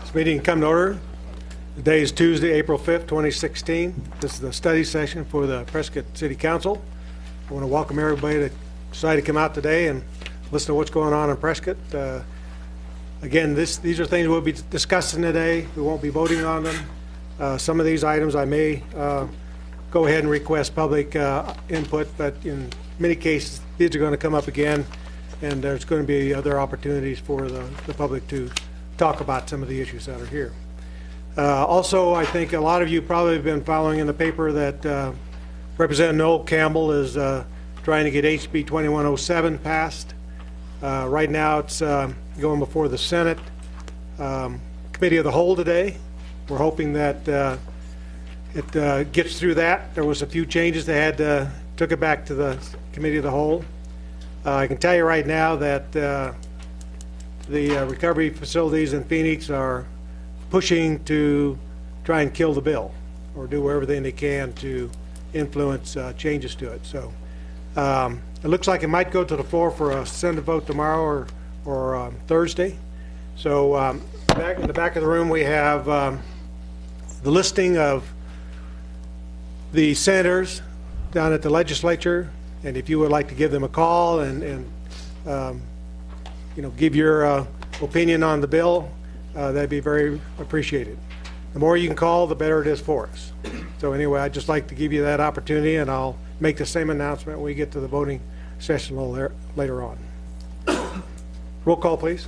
This meeting come to order. Today is Tuesday, April 5th, 2016. This is the study session for the Prescott City Council. I want to welcome everybody that decided to come out today and listen to what's going on in Prescott. Again, these are things we'll be discussing today. We won't be voting on them. Some of these items I may go ahead and request public input, but in many cases, these are going to come up again, and there's going to be other opportunities for the public to talk about some of the issues that are here. Also, I think a lot of you probably have been following in the paper that Representative Noel Campbell is trying to get HB 2107 passed. Right now it's going before the Senate Committee of the Whole today. We're hoping that it gets through that. There was a few changes they had took it back to the Committee of the Whole. I can tell you right now that the recovery facilities in Phoenix are pushing to try and kill the bill or do everything they can to influence changes to it. So it looks like it might go to the floor for a Senate vote tomorrow or Thursday. So in the back of the room we have the listing of the senators down at the legislature, and if you would like to give them a call and give your opinion on the bill, that'd be very appreciated. The more you can call, the better it is for us. So anyway, I'd just like to give you that opportunity, and I'll make the same announcement when we get to the voting session a little later on. Roll call, please.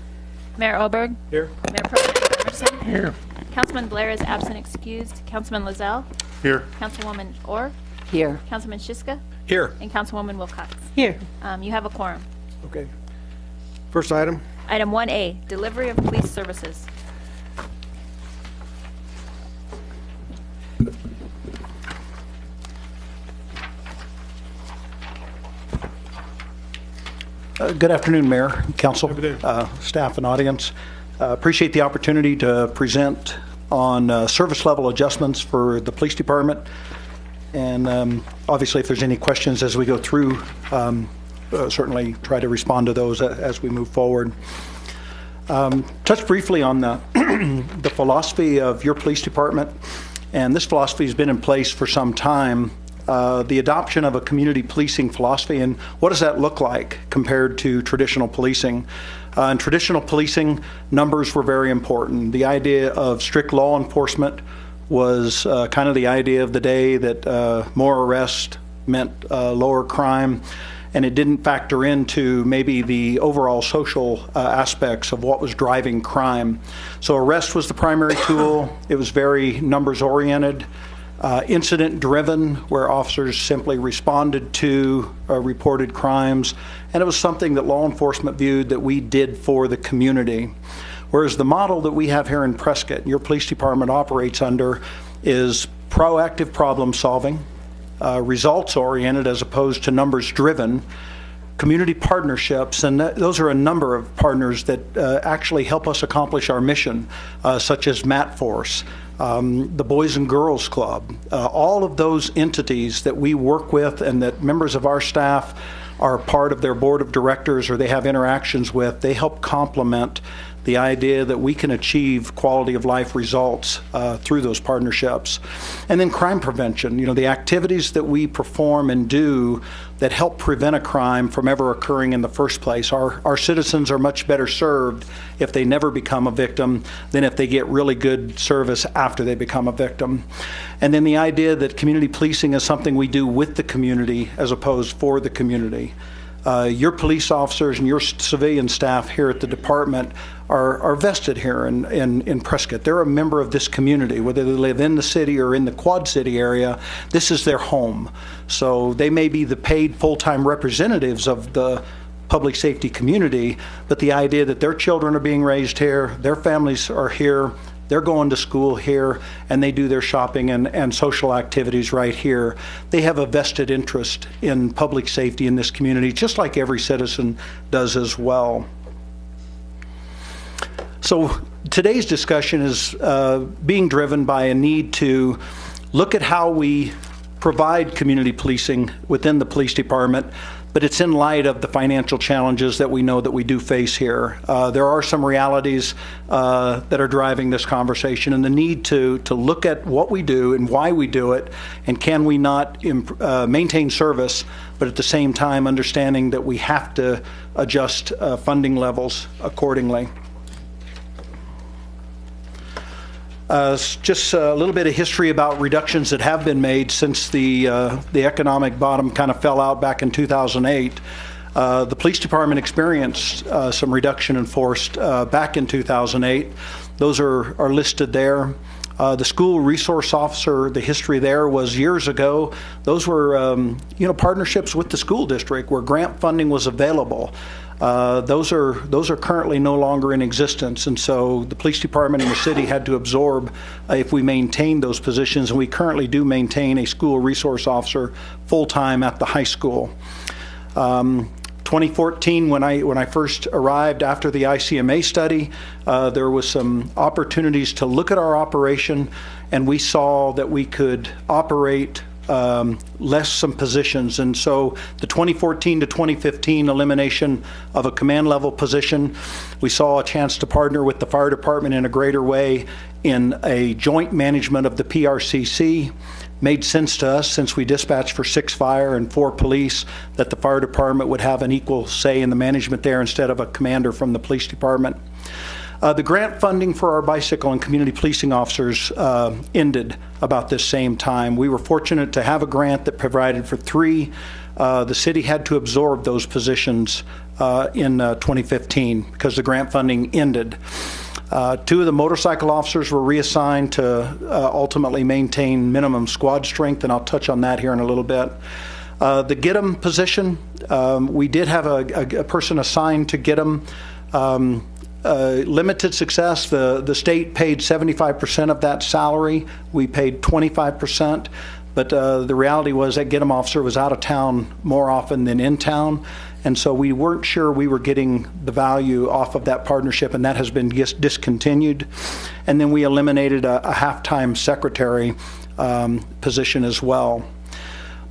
Mayor Oberg. Here. Mayor Pro Tem Emerson. Here. Councilman Blair is absent excused. Councilman Lazell. Here. Councilwoman Orr. Here. Councilman Shiska. Here. And Councilwoman Wilcox. Here. You have a quorum. Okay. First item. Item 1A, delivery of police services. Good afternoon, Mayor, Council, Good afternoon. staff, and audience. Appreciate the opportunity to present on service level adjustments for the police department. And obviously, if there's any questions as we go through, certainly try to respond to those as we move forward. Touch briefly on the, the philosophy of your police department. And this philosophy has been in place for some time. The adoption of a community policing philosophy, and what does that look like compared to traditional policing? In traditional policing, numbers were very important. The idea of strict law enforcement was kind of the idea of the day, that more arrest meant lower crime, and it didn't factor into maybe the overall social aspects of what was driving crime. So arrest was the primary tool. It was very numbers oriented. Incident driven, where officers simply responded to reported crimes, and it was something that law enforcement viewed that we did for the community. Whereas the model that we have here in Prescott, your police department operates under, is proactive problem solving, results oriented as opposed to numbers driven, community partnerships, and those are a number of partners that actually help us accomplish our mission, such as MatForce, the Boys and Girls Club, all of those entities that we work with and that members of our staff are part of their board of directors or they have interactions with. They help complement the idea that we can achieve quality of life results through those partnerships. And then crime prevention, the activities that we perform and do that help prevent a crime from ever occurring in the first place. Our citizens are much better served if they never become a victim than if they get really good service after they become a victim. And then the idea that community policing is something we do with the community as opposed for the community. Your police officers and your civilian staff here at the department are vested here in Prescott. They're a member of this community, whether they live in the city or in the Quad City area. This is their home. So they may be the paid full-time representatives of the public safety community, but the idea that their children are being raised here, their families are here, they're going to school here, and they do their shopping and social activities right here. They have a vested interest in public safety in this community, just like every citizen does as well. So today's discussion is being driven by a need to look at how we provide community policing within the police department but it's in light of the financial challenges that we know that we do face here. There are some realities that are driving this conversation, and the need to look at what we do and why we do it, and can we not maintain service, but at the same time understanding that we have to adjust funding levels accordingly. Just a little bit of history about reductions that have been made since the economic bottom kind of fell out back in 2008. The police department experienced some reduction in force back in 2008. Those are listed there. The school resource officer, the history there was years ago. Those were partnerships with the school district where grant funding was available. Those are currently no longer in existence, and so the police department and the city had to absorb if we maintain those positions, and we currently do maintain a school resource officer full-time at the high school. 2014, when I first arrived after the ICMA study, there was some opportunities to look at our operation, and we saw that we could operate less some positions. And so the 2014 to 2015 elimination of a command level position, we saw a chance to partner with the fire department in a greater way in a joint management of the PRCC. Made sense to us since we dispatched for 6 fire and 4 police that the fire department would have an equal say in the management there instead of a commander from the police department. The grant funding for our bicycle and community policing officers ended about this same time. We were fortunate to have a grant that provided for 3. The city had to absorb those positions in 2015 because the grant funding ended. 2 of the motorcycle officers were reassigned to ultimately maintain minimum squad strength, and I'll touch on that here in a little bit. The GITM position, we did have a person assigned to GITM. Limited success. The state paid 75% of that salary. We paid 25%. But the reality was that GITM officer was out of town more often than in town. And so we weren't sure we were getting the value off of that partnership, and that has been discontinued. And then we eliminated a half-time secretary position as well.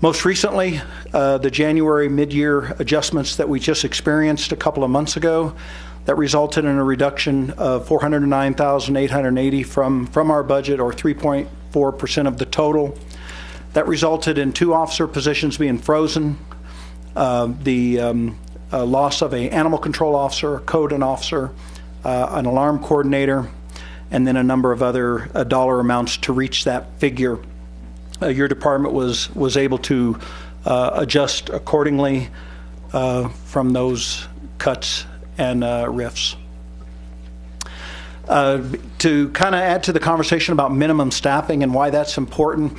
Most recently, the January mid-year adjustments that we just experienced a couple of months ago, that resulted in a reduction of $409,880 from our budget, or 3.4% of the total. That resulted in 2 officer positions being frozen, the loss of an animal control officer, a code officer, an alarm coordinator, and then a number of other dollar amounts to reach that figure. Your department was able to adjust accordingly from those cuts and RIFs. To kind of add to the conversation about minimum staffing and why that's important,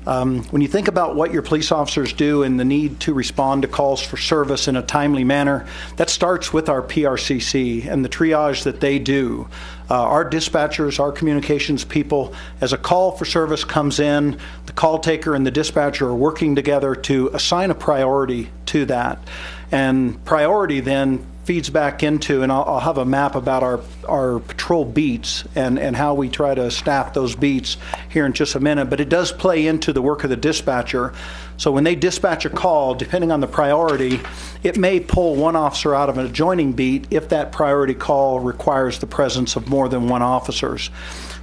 when you think about what your police officers do and the need to respond to calls for service in a timely manner, that starts with our PRCC and the triage that they do. Our dispatchers, our communications people, as a call for service comes in, the call taker and the dispatcher are working together to assign a priority to that. And priority then feeds back into, and I'll have a map about our patrol beats and how we try to staff those beats here in just a minute, but it does play into the work of the dispatcher. So when they dispatch a call, depending on the priority, it may pull one officer out of an adjoining beat if that priority call requires the presence of more than one officers.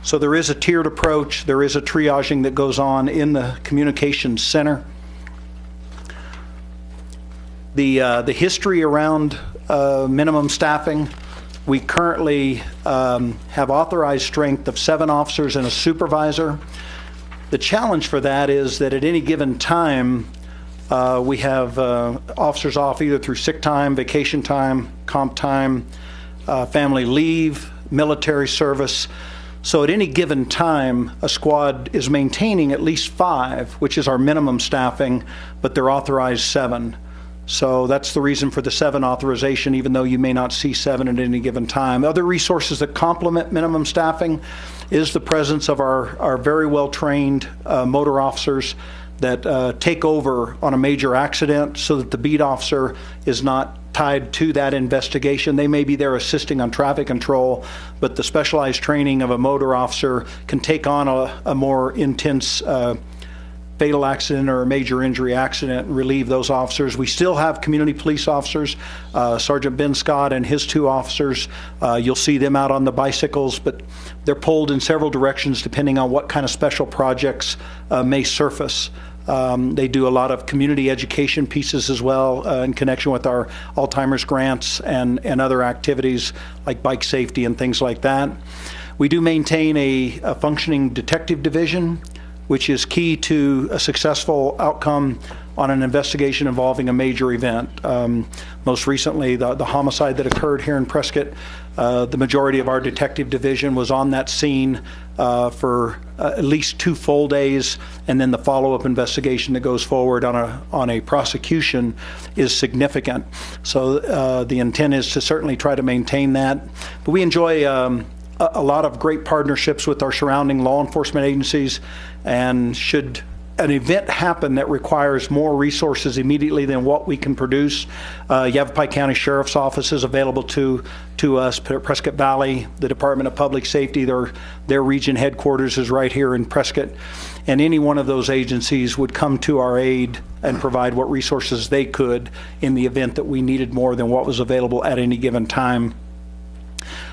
So there is a tiered approach, there is a triaging that goes on in the communications center. The history around minimum staffing, we currently have authorized strength of 7 officers and a supervisor. The challenge for that is that at any given time, we have officers off either through sick time, vacation time, comp time, family leave, military service. So at any given time, a squad is maintaining at least 5, which is our minimum staffing, but they're authorized 7. So that's the reason for the 7 authorization, even though you may not see 7 at any given time. Other resources that complement minimum staffing is the presence of our very well-trained motor officers that take over on a major accident so that the beat officer is not tied to that investigation. They may be there assisting on traffic control, but the specialized training of a motor officer can take on a more intense fatal accident or a major injury accident and relieve those officers. We still have community police officers, Sergeant Ben Scott and his 2 officers. You'll see them out on the bicycles, but they're pulled in several directions depending on what kind of special projects may surface. They do a lot of community education pieces as well in connection with our Alzheimer's grants and other activities like bike safety and things like that. We do maintain a functioning detective division, which is key to a successful outcome on an investigation involving a major event. Most recently, the homicide that occurred here in Prescott, the majority of our detective division was on that scene for at least 2 full days, and then the follow-up investigation that goes forward on a prosecution is significant. So the intent is to certainly try to maintain that. But we enjoy a lot of great partnerships with our surrounding law enforcement agencies, and should an event happen that requires more resources immediately than what we can produce, Yavapai County Sheriff's Office is available to us. Prescott Valley, the Department of Public Safety, their region headquarters is right here in Prescott, and any one of those agencies would come to our aid and provide what resources they could in the event that we needed more than what was available at any given time.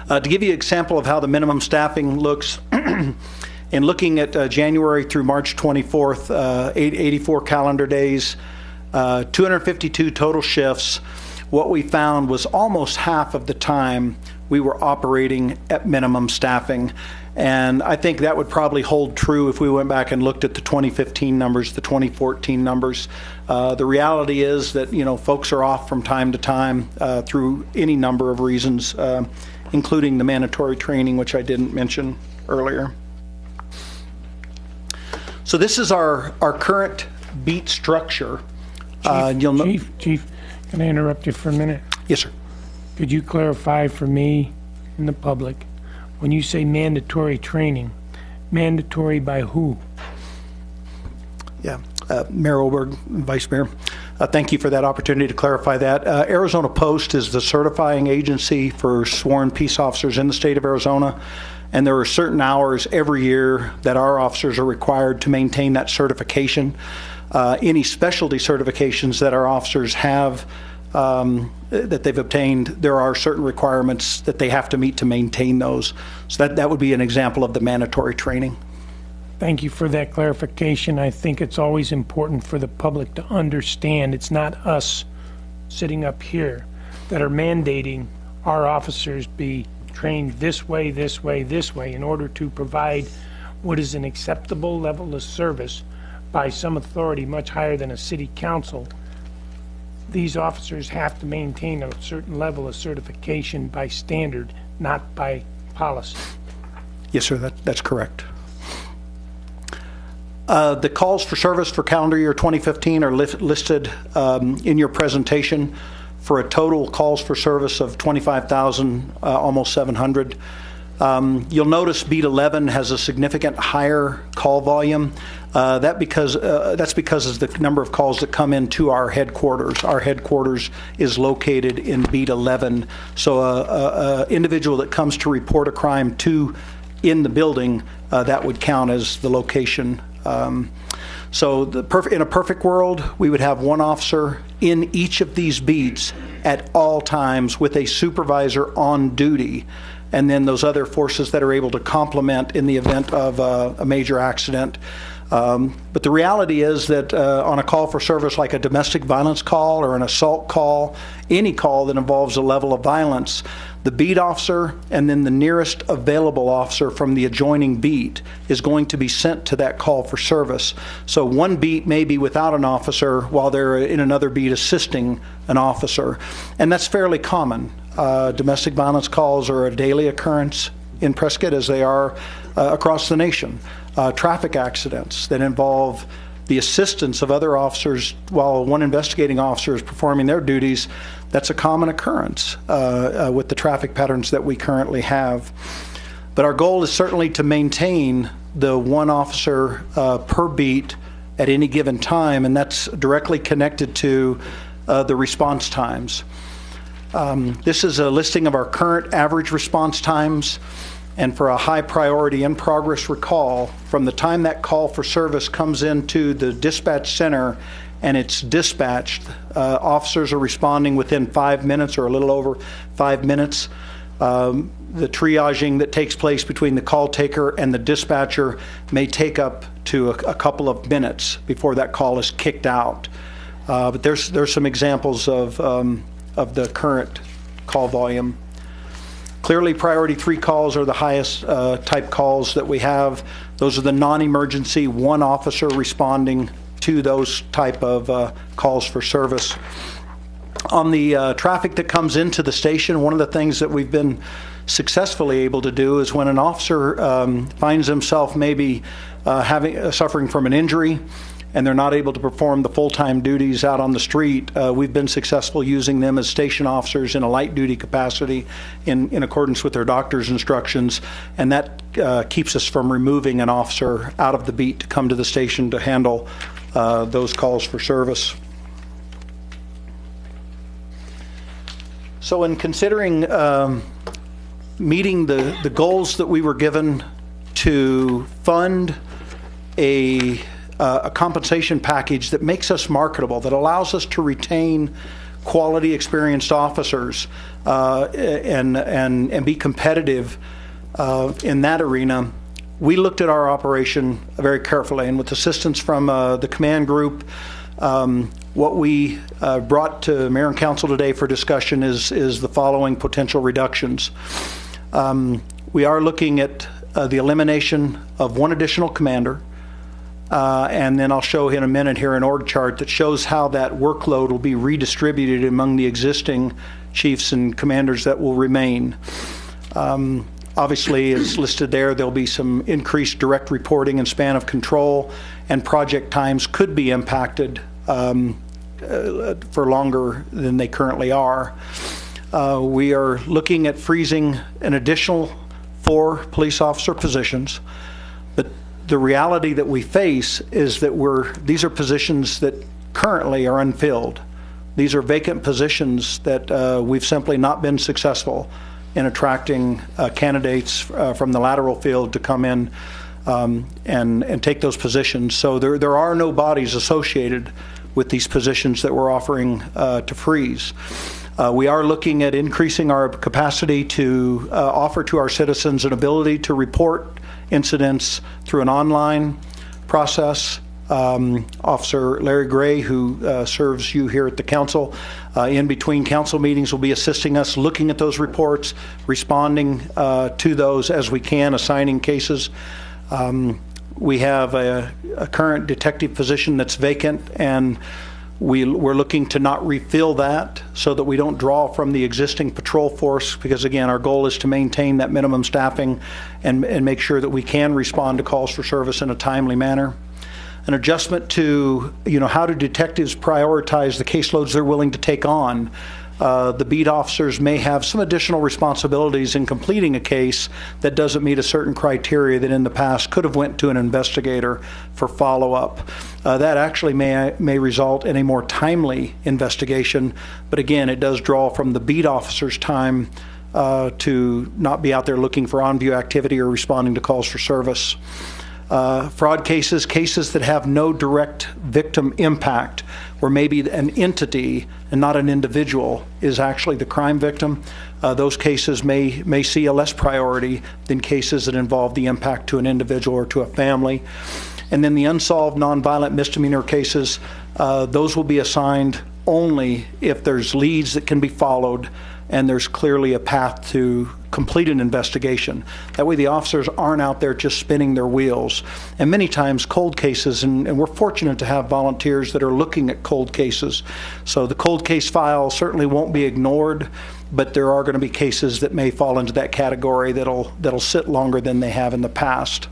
To give you an example of how the minimum staffing looks, in looking at January through March 24th, 84 calendar days, 252 total shifts, what we found was almost half of the time we were operating at minimum staffing. And I think that would probably hold true if we went back and looked at the 2015 numbers, the 2014 numbers. The reality is that, folks are off from time to time through any number of reasons, including the mandatory training, which I didn't mention earlier. So this is our current beat structure. Chief, can I interrupt you for a minute? Yes, sir. Could you clarify for me and the public, when you say mandatory training, mandatory by who? Yeah, Mayor Oberg, Vice Mayor, thank you for that opportunity to clarify that. Arizona Post is the certifying agency for sworn peace officers in the state of Arizona, and there are certain hours every year that our officers are required to maintain that certification. Any specialty certifications that our officers have that they've obtained, there are certain requirements that they have to meet to maintain those. So that would be an example of the mandatory training. Thank you for that clarification. I think it's always important for the public to understand it's not us sitting up here that are mandating our officers be trained this way, this way, this way in order to provide what is an acceptable level of service by some authority much higher than a city council. These officers have to maintain a certain level of certification by standard, not by policy. Yes, sir, that's correct. The calls for service for calendar year 2015 are listed in your presentation for a total calls for service of 25,000, almost 700. You'll notice Beat 11 has a significant higher call volume. That's because of the number of calls that come into our headquarters. Our headquarters is located in Beat 11. So an individual that comes to report a crime in the building, that would count as the location. So in a perfect world, we would have one officer in each of these beats at all times with a supervisor on duty, and then those other forces that are able to complement in the event of a major accident. But the reality is that on a call for service like a domestic violence call or an assault call, any call that involves a level of violence, the beat officer and then the nearest available officer from the adjoining beat is going to be sent to that call for service. So one beat may be without an officer while they're in another beat assisting an officer. And that's fairly common. Domestic violence calls are a daily occurrence in Prescott, as they are across the nation. Traffic accidents that involve the assistance of other officers while one investigating officer is performing their duties, that's a common occurrence with the traffic patterns that we currently have. But our goal is certainly to maintain the one officer per beat at any given time, and that's directly connected to the response times. This is a listing of our current average response times. and for a high priority in progress recall, from the time that call for service comes into the dispatch center and it's dispatched, officers are responding within 5 minutes or a little over 5 minutes. The triaging that takes place between the call taker and the dispatcher may take up to a couple of minutes before that call is kicked out. But there's some examples of the current call volume. Clearly, priority 3 calls are the highest type calls that we have. Those are the non-emergency, one officer responding to those type of calls for service. On the traffic that comes into the station, one of the things that we've been successfully able to do is when an officer finds himself maybe suffering from an injury and they're not able to perform the full-time duties out on the street, we've been successful using them as station officers in a light duty capacity in accordance with their doctor's instructions, and that keeps us from removing an officer out of the beat to come to the station to handle those calls for service. So in considering meeting the goals that we were given to fund a compensation package that makes us marketable, that allows us to retain quality, experienced officers and be competitive in that arena, we looked at our operation very carefully, and with assistance from the command group, what we brought to Mayor and Council today for discussion is the following potential reductions. We are looking at the elimination of one additional commander, and then I'll show in a minute here an org chart that shows how that workload will be redistributed among the existing chiefs and commanders that will remain. Obviously, as listed there, there'll be some increased direct reporting and span of control, and project times could be impacted for longer than they currently are. We are looking at freezing an additional 4 police officer positions, but the reality that we face is that these are positions that currently are unfilled. These are vacant positions that we've simply not been successful in attracting candidates from the lateral field to come in and take those positions. So there are no bodies associated with these positions that we're offering to freeze. We are looking at increasing our capacity to offer to our citizens an ability to report incidents through an online process. Officer Larry Gray, who serves you here at the council, in between council meetings will be assisting us looking at those reports, responding to those as we can, assigning cases. We have a current detective position that's vacant, and we're looking to not refill that so that we don't draw from the existing patrol force, because again, our goal is to maintain that minimum staffing and make sure that we can respond to calls for service in a timely manner. An adjustment to, how do detectives prioritize the caseloads they're willing to take on. The beat officers may have some additional responsibilities in completing a case that doesn't meet a certain criteria that in the past could have went to an investigator for follow-up. That actually may result in a more timely investigation, but again, it does draw from the beat officer's time to not be out there looking for on-view activity or responding to calls for service. Fraud cases that have no direct victim impact, where maybe an entity and not an individual is actually the crime victim. Those cases may see a less priority than cases that involve the impact to an individual or to a family. And then the unsolved nonviolent misdemeanor cases, those will be assigned only if there's leads that can be followed and there's clearly a path to complete an investigation. That way the officers aren't out there just spinning their wheels. And many times cold cases, and we're fortunate to have volunteers that are looking at cold cases. So the cold case file certainly won't be ignored, but there are going to be cases that may fall into that category that'll sit longer than they have in the past.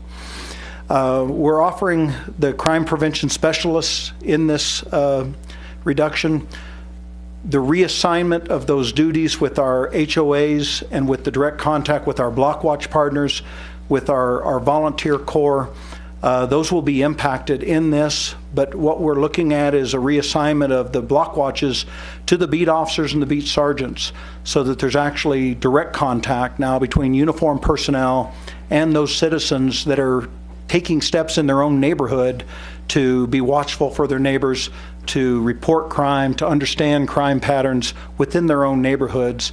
We're offering the crime prevention specialists in this reduction the reassignment of those duties with our HOAs and with the direct contact with our block watch partners, with our volunteer corps, Those will be impacted in this, but what we're looking at is a reassignment of the block watches to the beat officers and the beat sergeants so that there's actually direct contact now between uniformed personnel and those citizens that are taking steps in their own neighborhood to be watchful for their neighbors, to report crime, to understand crime patterns within their own neighborhoods,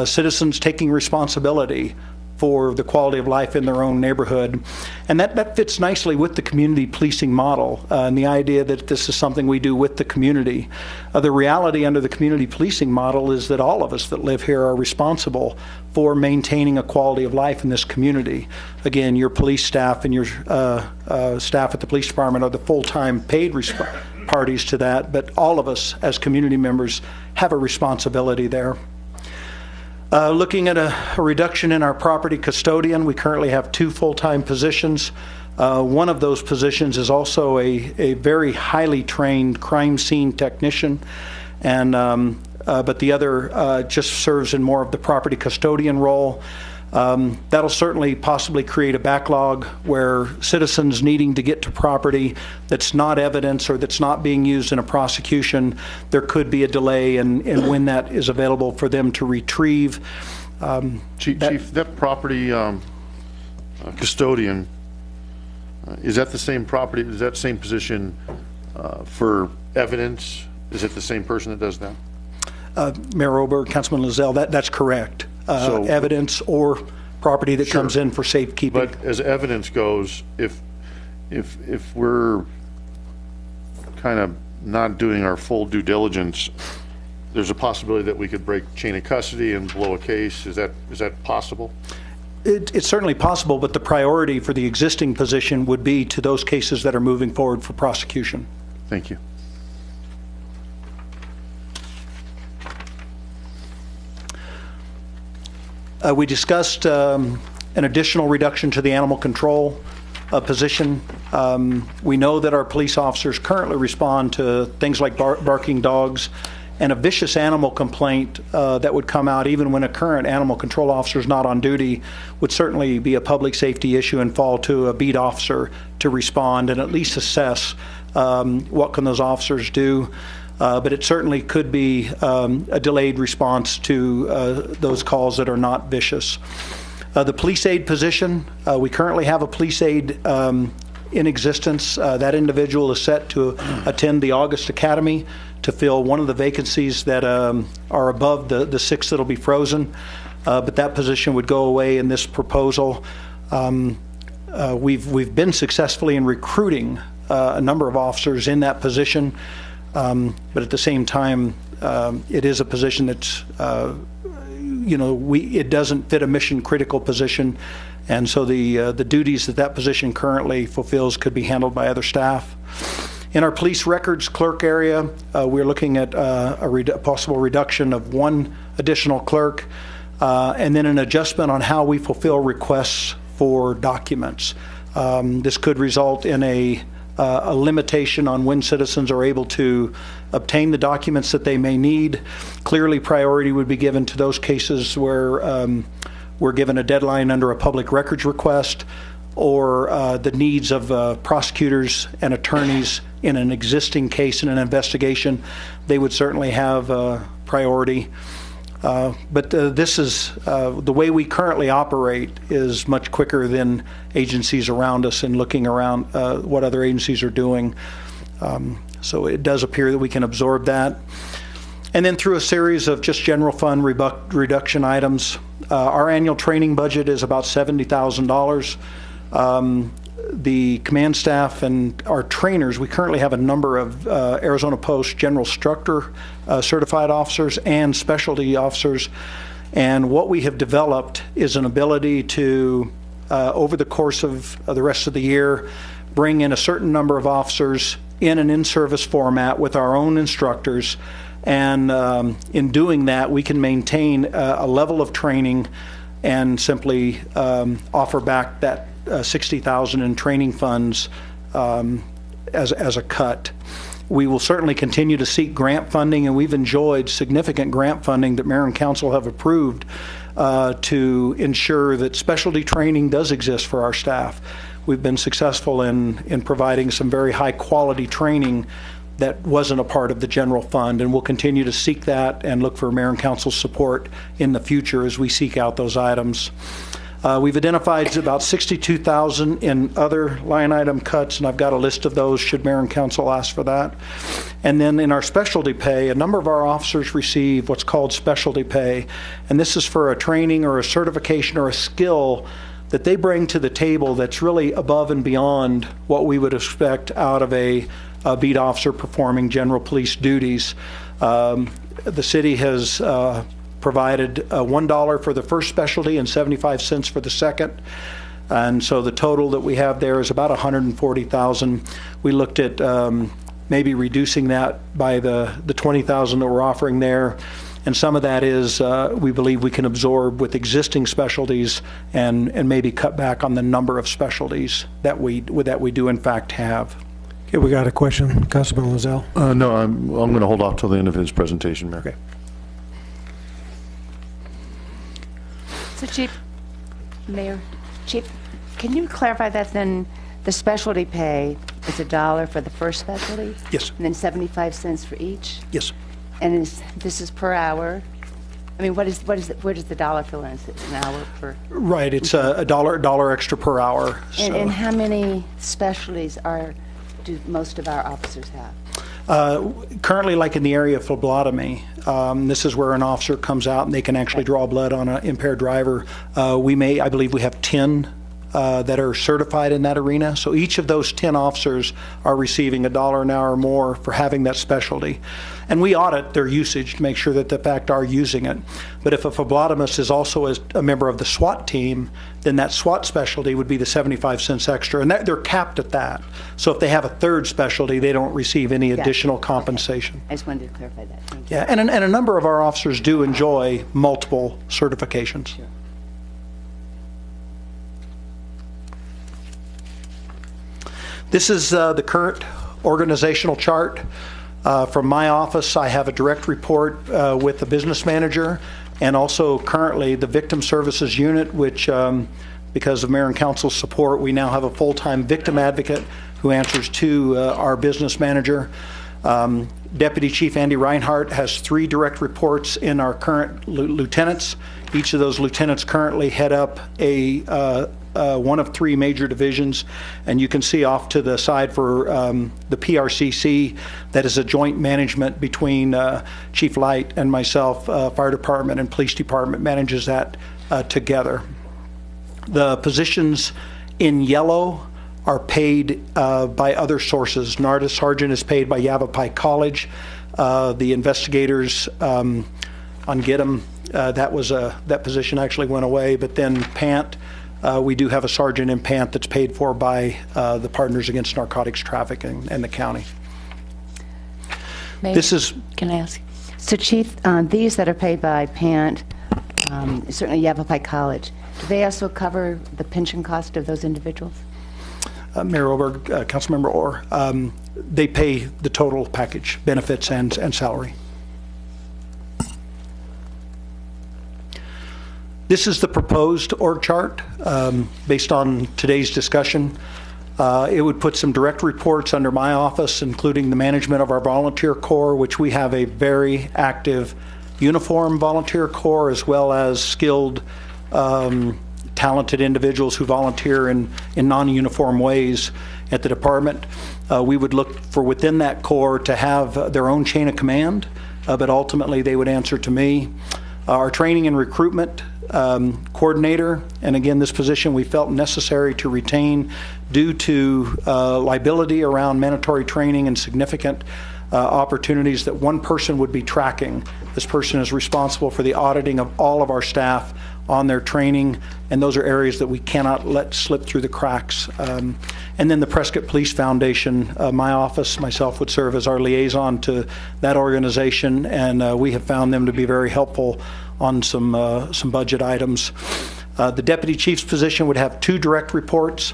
citizens taking responsibility for the quality of life in their own neighborhood. And that fits nicely with the community policing model and the idea that this is something we do with the community. The reality under the community policing model is that all of us that live here are responsible for maintaining a quality of life in this community. Again, your police staff and your staff at the police department are the full-time paid parties to that, but all of us as community members have a responsibility there. Looking at a reduction in our property custodian, we currently have 2 full-time positions. One of those positions is also a very highly trained crime scene technician, and but the other just serves in more of the property custodian role. That'll certainly possibly create a backlog where citizens needing to get to property that's not evidence or that's not being used in a prosecution, there could be a delay in when that is available for them to retrieve. Chief, that property custodian, is that the same property, is that same position for evidence? Is it the same person that does that? Mayor Oberg, Councilman Lozelle, that's correct. So, evidence or property that sure, comes in for safekeeping. But as evidence goes, if we're kind of not doing our full due diligence, there's a possibility that we could break chain of custody and blow a case. Is that possible? It's certainly possible, but the priority for the existing position would be to those cases that are moving forward for prosecution. Thank you. We discussed an additional reduction to the animal control position. We know that our police officers currently respond to things like barking dogs, and a vicious animal complaint that would come out even when a current animal control officer is not on duty would certainly be a public safety issue and fall to a beat officer to respond and at least assess what can those officers do. But it certainly could be a delayed response to those calls that are not vicious. The police aide position, we currently have a police aide in existence. That individual is set to attend the August Academy to fill one of the vacancies that are above the 6 that'll be frozen. But that position would go away in this proposal. We've been successfully in recruiting a number of officers in that position. But at the same time, it is a position that's, it doesn't fit a mission critical position. And so the duties that position currently fulfills could be handled by other staff. In our police records clerk area, we're looking at a possible reduction of 1 additional clerk, and then an adjustment on how we fulfill requests for documents. This could result in a limitation on when citizens are able to obtain the documents that they may need. Clearly, priority would be given to those cases where we're given a deadline under a public records request, or the needs of prosecutors and attorneys in an existing case in an investigation. They would certainly have priority. But this is the way we currently operate is much quicker than agencies around us and looking around what other agencies are doing. So it does appear that we can absorb that. And then through a series of just general fund reduction items, our annual training budget is about $70,000. The command staff and our trainers, we currently have a number of Arizona Post General Instructor certified officers and specialty officers. And what we have developed is an ability to, over the course of the rest of the year, bring in a certain number of officers in an in-service format with our own instructors. And in doing that, we can maintain a level of training and simply offer back that $60,000 in training funds as a cut. We will certainly continue to seek grant funding, and we've enjoyed significant grant funding that Mayor and Council have approved to ensure that specialty training does exist for our staff. We've been successful in providing some very high-quality training that wasn't a part of the general fund, and we'll continue to seek that and look for mayor and council support in the future as we seek out those items. We've identified about $62,000 in other line item cuts, and I've got a list of those should mayor and council ask for that. And then in our specialty pay, a number of our officers receive what's called specialty pay, and this is for a training or a certification or a skill that they bring to the table that's really above and beyond what we would expect out of a beat officer performing general police duties. The city has provided $1 for the first specialty and 75 cents for the second. And so the total that we have there is about $140,000. We looked at maybe reducing that by the $20,000 that we're offering there. And some of that is we believe we can absorb with existing specialties and maybe cut back on the number of specialties that we do in fact have. Okay, we got a question. Councilman Lozelle. No, I'm going to hold off till the end of his presentation, Mayor. Okay. So Chief, can you clarify that then? The specialty pay is $1 for the first specialty? Yes. And then 75 cents for each? Yes. And this is per hour? I mean, where does the dollar fill in? Is it an hour per? Right, it's a dollar extra per hour. So. And how many specialties do most of our officers have? Currently, like in the area of phlebotomy, this is where an officer comes out and they can actually draw blood on an impaired driver. I believe we have 10 that are certified in that arena. So each of those 10 officers are receiving $1 an hour more for having that specialty. And we audit their usage to make sure that they in fact are using it. But if a phlebotomist is also a member of the SWAT team, then that SWAT specialty would be the 75 cents extra. And they're capped at that. So if they have a third specialty, they don't receive any additional compensation. Okay. I just wanted to clarify that. Thank you. Yeah, and a number of our officers do enjoy multiple certifications. Sure. This is the current organizational chart. From my office, I have a direct report with the business manager and also currently the victim services unit, which because of mayor and council's support, we now have a full-time victim advocate who answers to our business manager. Deputy Chief Andy Reinhardt has 3 direct reports in our current lieutenants. Each of those lieutenants currently head up one of 3 major divisions, and you can see off to the side for the PRCC, that is a joint management between Chief Light and myself. Fire Department and Police Department manages that together. The positions in yellow are paid by other sources. NARDA Sergeant is paid by Yavapai College. The investigators on GITM, that position actually went away, but then PANT, we do have a sergeant in PANT that's paid for by the Partners Against Narcotics Trafficking and the county. Mayor, This is, can I ask? So Chief, these that are paid by PANT, certainly Yavapai College, do they also cover the pension cost of those individuals? Mayor Oberg, Councilmember Orr, they pay the total package, benefits and salary. This is the proposed org chart based on today's discussion. It would put some direct reports under my office, including the management of our volunteer corps, which we have a very active uniform volunteer corps, as well as skilled, talented individuals who volunteer in non-uniform ways at the department. We would look for within that corps to have their own chain of command, but ultimately they would answer to me. Our training and recruitment coordinator, and again, this position we felt necessary to retain due to liability around mandatory training and significant opportunities that one person would be tracking. This person is responsible for the auditing of all of our staff on their training, and those are areas that we cannot let slip through the cracks. And then the Prescott Police Foundation, my office, myself, would serve as our liaison to that organization, and we have found them to be very helpful on some budget items. The deputy chief's position would have 2 direct reports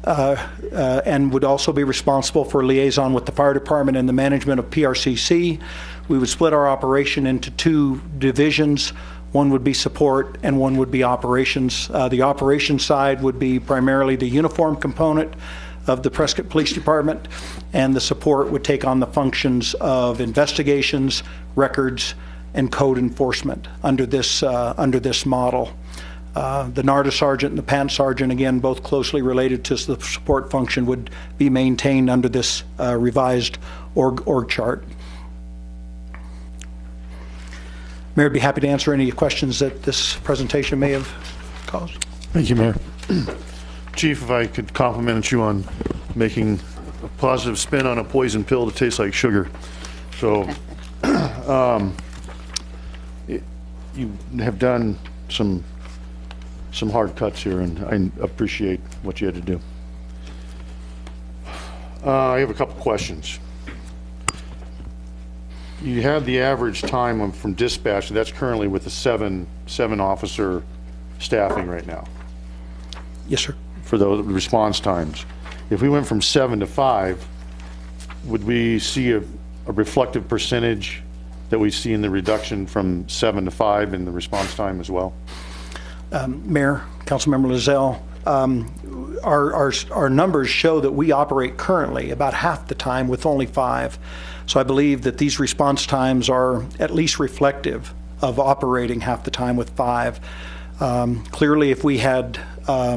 and would also be responsible for liaison with the fire department and the management of PRCC. We would split our operation into 2 divisions. one would be support, and one would be operations. The operations side would be primarily the uniform component of the Prescott Police Department, and the support would take on the functions of investigations, records, and code enforcement under this model. The NARDA sergeant and the PANT sergeant, again, both closely related to the support function, would be maintained under this revised org chart. Mayor, I'd be happy to answer any questions that this presentation may have caused. Thank you, Mayor. Chief, if I could compliment you on making a positive spin on a poison pill that tastes like sugar. So, you have done some hard cuts here, and I appreciate what you had to do. I have a couple questions. You had the average time from dispatch, that's currently with the seven officer staffing right now Yes, sir. for those response times. If we went from 7 to 5, would we see a reflective percentage that we see in the reduction from 7 to 5 in the response time as well? Mayor, Councilmember Lozelle, our numbers show that we operate currently about half the time with only 5. So I believe that these response times are at least reflective of operating half the time with 5. Clearly, if we had a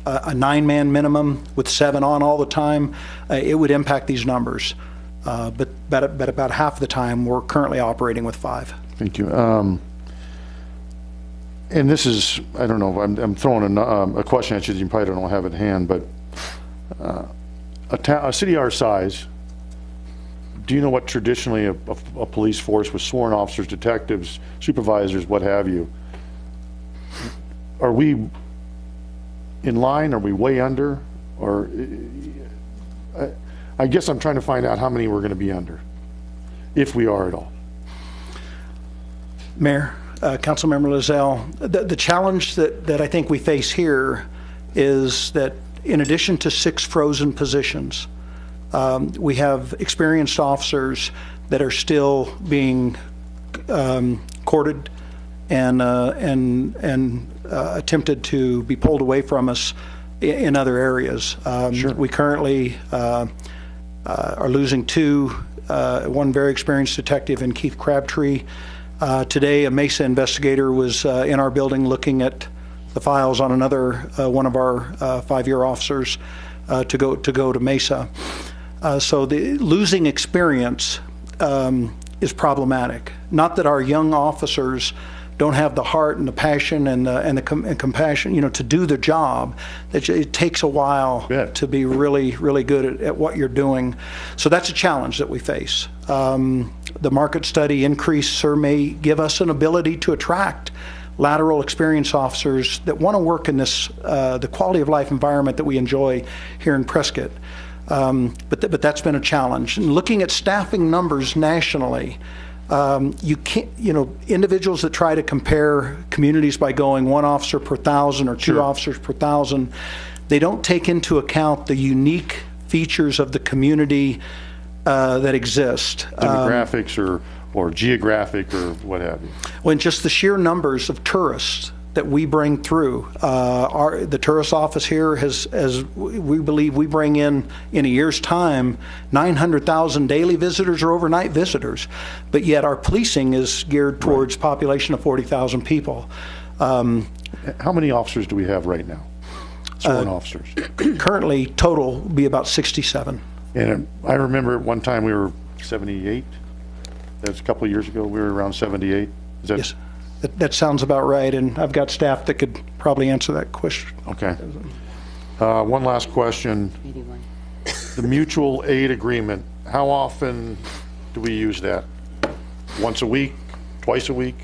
9-man minimum with 7 on all the time, it would impact these numbers. But about half the time, we're currently operating with 5. Thank you. And this is, I don't know, I'm throwing a question at you that you probably don't have at hand, but a city our size, do you know what traditionally a police force with sworn officers, detectives, supervisors, what have you, are we in line? Are we way under? Or I guess I'm trying to find out how many we're going to be under, if we are at all. Mayor, Councilmember Lozelle, the challenge that I think we face here is that in addition to 6 frozen positions, we have experienced officers that are still being courted and attempted to be pulled away from us in other areas. Sure. We currently are losing 2, one very experienced detective in Keith Crabtree. Today, a Mesa investigator was in our building looking at the files on another one of our 5-year officers to go to Mesa. So the losing experience is problematic. Not that our young officers don't have the heart and the passion and the compassion, to do the job. It takes a while to be really, really good at what you're doing. So that's a challenge that we face. The market study increase, sir, may give us an ability to attract lateral experienced officers that want to work in this, the quality of life environment that we enjoy here in Prescott. But that's been a challenge. And looking at staffing numbers nationally, you can't, individuals that try to compare communities by going 1 officer per 1,000 or 2 officers per 1,000, they don't take into account the unique features of the community that exist. Demographics or geographic or what have you. When just the sheer numbers of tourists that we bring through, the tourist office here as we believe we bring in a year's time, 900,000 daily visitors or overnight visitors, but yet our policing is geared towards population of 40,000 people. How many officers do we have right now? Sworn officers. Currently, total will be about 67. And I remember at one time we were 78. That was a couple of years ago. We were around 78. Is that? Yes, that sounds about right, and I've got staff that could probably answer that question. Okay. One last question. 81. The mutual aid agreement, how often do we use that? Once a week? Twice a week?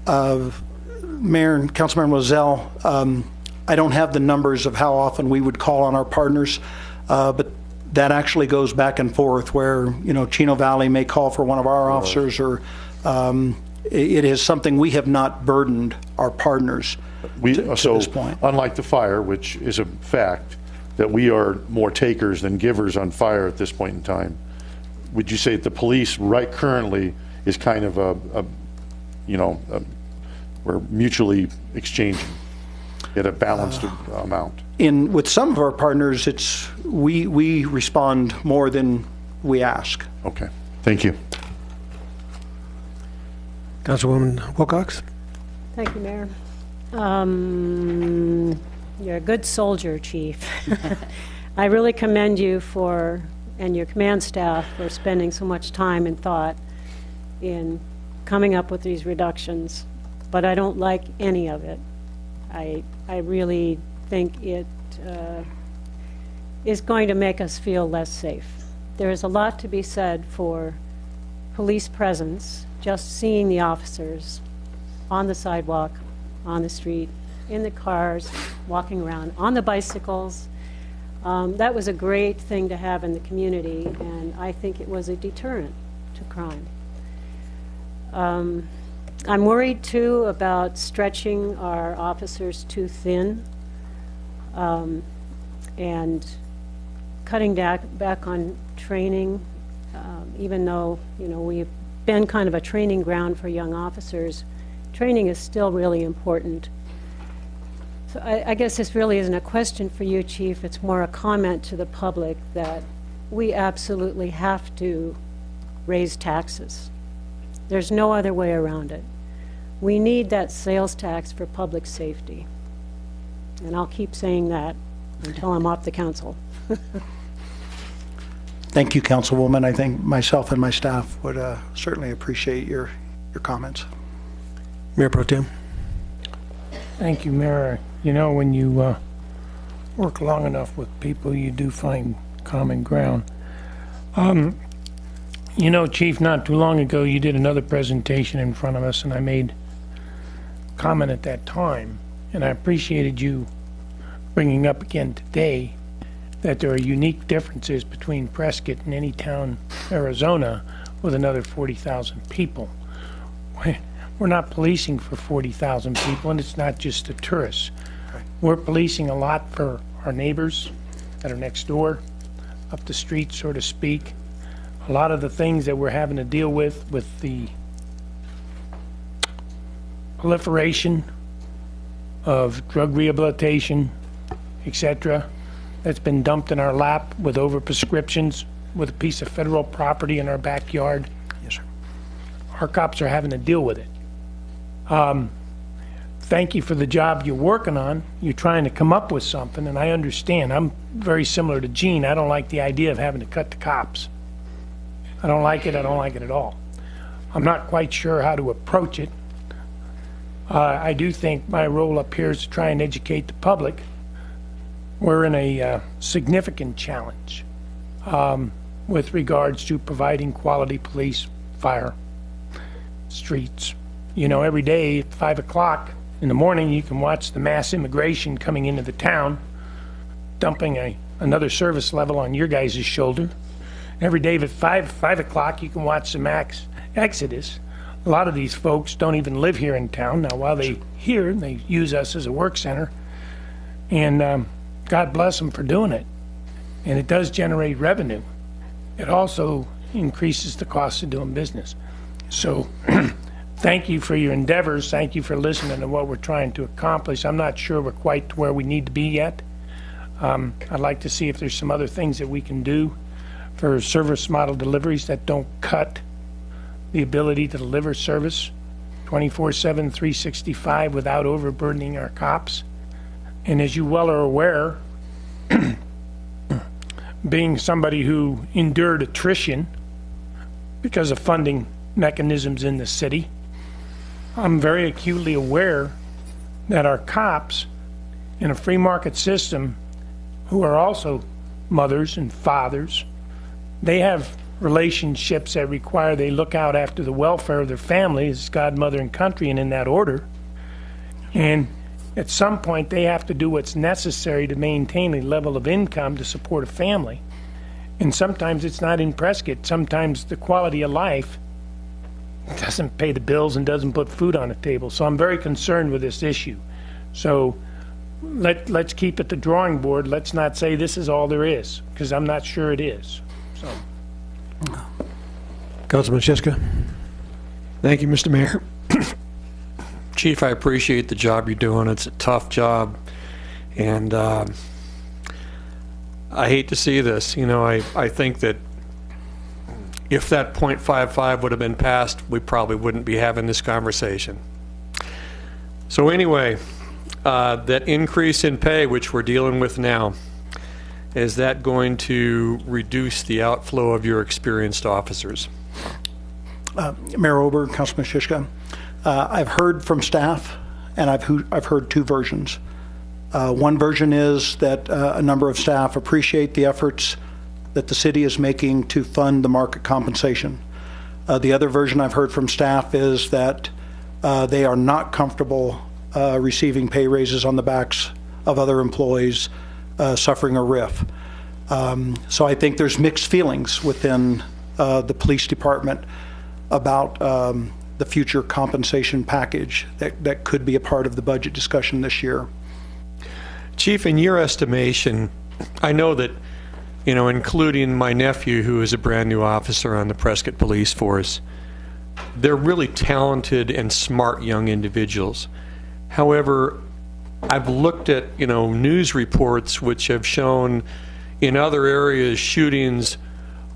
Mayor and Councilmember Lozelle, I don't have the numbers of how often we would call on our partners, but that actually goes back and forth where, Chino Valley may call for one of our officers, or it is something we have not burdened our partners to this point. Unlike the fire, which is a fact, that we are more takers than givers on fire at this point in time, would you say that the police right currently is kind of we're mutually exchanging at a balanced amount. With some of our partners, we respond more than we ask. Okay, thank you. Councilwoman Wilcox? Thank you, Mayor. You're a good soldier, Chief. I really commend you and your command staff for spending so much time and thought in coming up with these reductions, but I don't like any of it. I really think it is going to make us feel less safe. There is a lot to be said for police presence, just seeing the officers on the sidewalk, on the street, in the cars, walking around, on the bicycles. That was a great thing to have in the community, and I think it was a deterrent to crime. I'm worried, too, about stretching our officers too thin and cutting back on training, even though, we've been kind of a training ground for young officers. Training is still really important. So I guess this really isn't a question for you, Chief. It's more a comment to the public that we absolutely have to raise taxes. There's no other way around it. We need that sales tax for public safety. And I'll keep saying that until I'm off the council. Thank you, Councilwoman. I think myself and my staff would certainly appreciate your comments. Mayor Pro Tem? Thank you, Mayor. When you work long enough with people, you do find common ground. Chief, not too long ago, you did another presentation in front of us, and I made comment at that time, and I appreciated you bringing up again today that there are unique differences between Prescott and any town, Arizona, with another 40,000 people. We're not policing for 40,000 people, and it's not just the tourists. We're policing a lot for our neighbors that are next door, up the street, so to speak. A lot of the things that we're having to deal with the proliferation of drug rehabilitation, etc., that's been dumped in our lap with over-prescriptions, with a piece of federal property in our backyard. Yes, sir. Our cops are having to deal with it. Thank you for the job you're working on. You're trying to come up with something, and I understand. I'm very similar to Gene. I don't like the idea of having to cut the cops. I don't like it. I don't like it at all. I'm not quite sure how to approach it. I do think my role up here is to try and educate the public. We're in a significant challenge with regards to providing quality police, fire, streets. Every day at 5 o'clock in the morning, you can watch the mass immigration coming into the town, dumping another service level on your guys' shoulder. Every day at 5 o'clock, you can watch the mass exodus. A lot of these folks don't even live here in town. Now, while they're here, they use us as a work center. And God bless them for doing it. And it does generate revenue. It also increases the cost of doing business. So thank you for your endeavors. Thank you for listening to what we're trying to accomplish. I'm not sure we're quite to where we need to be yet. I'd like to see if there's some other things that we can do for service model deliveries that don't cut the ability to deliver service 24/7, 365 without overburdening our cops. And as you well are aware, being somebody who endured attrition because of funding mechanisms in the city, I'm very acutely aware that our cops in a free market system, who are also mothers and fathers, they have relationships that require they look out after the welfare of their family as God, mother, and country, and in that order. And at some point, they have to do what's necessary to maintain a level of income to support a family. And sometimes it's not in Prescott. Sometimes the quality of life doesn't pay the bills and doesn't put food on the table. So I'm very concerned with this issue. So let's keep it the drawing board. Let's not say this is all there is, because I'm not sure it is. So. Councilman Shiska? Thank you, Mr. Mayor. Chief, I appreciate the job you're doing. It's a tough job, and I hate to see this. You know, I think that if that .55 would have been passed, we probably wouldn't be having this conversation. So anyway, that increase in pay, which we're dealing with now, is that going to reduce the outflow of your experienced officers? Mayor Ober, Councilman Shishka, I've heard from staff, and I've heard two versions. One version is that a number of staff appreciate the efforts that the city is making to fund the market compensation. The other version I've heard from staff is that they are not comfortable receiving pay raises on the backs of other employees suffering a RIF. So I think there's mixed feelings within the police department about the future compensation package that could be a part of the budget discussion this year. Chief, in your estimation, I know that, you know, including my nephew, who is a brand new officer on the Prescott Police Force, they're really talented and smart young individuals. However, I've looked at, you know, news reports which have shown in other areas shootings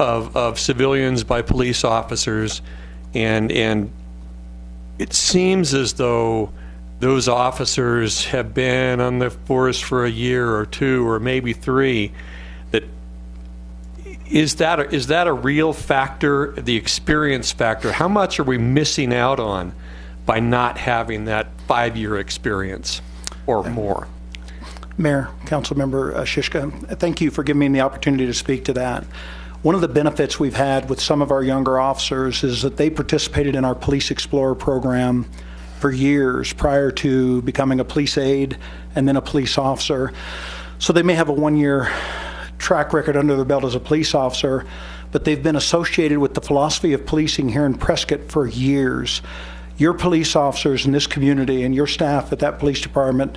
of civilians by police officers, and it seems as though those officers have been on the force for a year or two or maybe 3. Is that a real factor, the experience factor? How much are we missing out on by not having that 5-year experience or more? Mayor, Councilmember Shishka, thank you for giving me the opportunity to speak to that. One of the benefits we've had with some of our younger officers is that they participated in our Police Explorer program for years prior to becoming a police aide and then a police officer. So they may have a 1-year track record under their belt as a police officer, but they've been associated with the philosophy of policing here in Prescott for years. Your police officers in this community and your staff at that police department,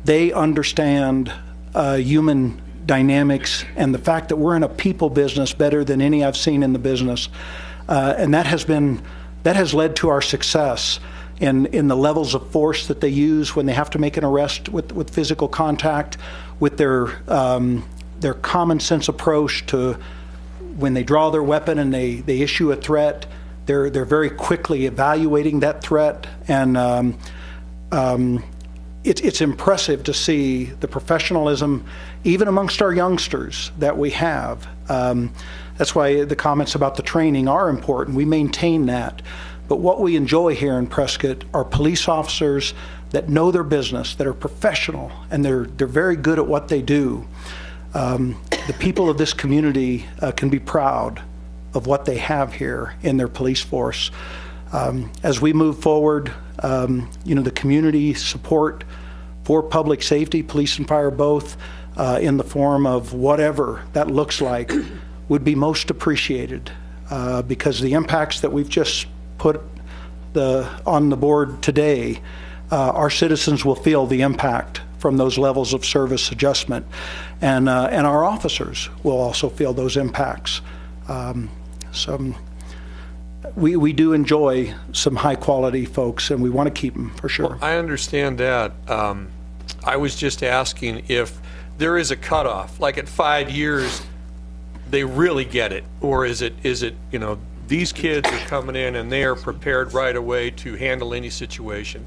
they understand human dynamics and the fact that we're in a people business better than any I've seen in the business. And that has led to our success in the levels of force that they use when they have to make an arrest with physical contact, with their common sense approach to when they draw their weapon and they issue a threat. They're very quickly evaluating that threat, and it's impressive to see the professionalism even amongst our youngsters that we have. That's why the comments about the training are important. We maintain that. But what we enjoy here in Prescott are police officers that know their business, that are professional, and they're very good at what they do. The people of this community can be proud of what they have here in their police force. As we move forward, the community support for public safety, police and fire both, in the form of whatever that looks like, would be most appreciated, because the impacts that we've just put on the board today, our citizens will feel the impact from those levels of service adjustment, and our officers will also feel those impacts. So we do enjoy some high quality folks, and we want to keep them for sure. Well, I understand that. I was just asking if there is a cutoff, like at 5 years, they really get it, or is it these kids are coming in and they are prepared right away to handle any situation?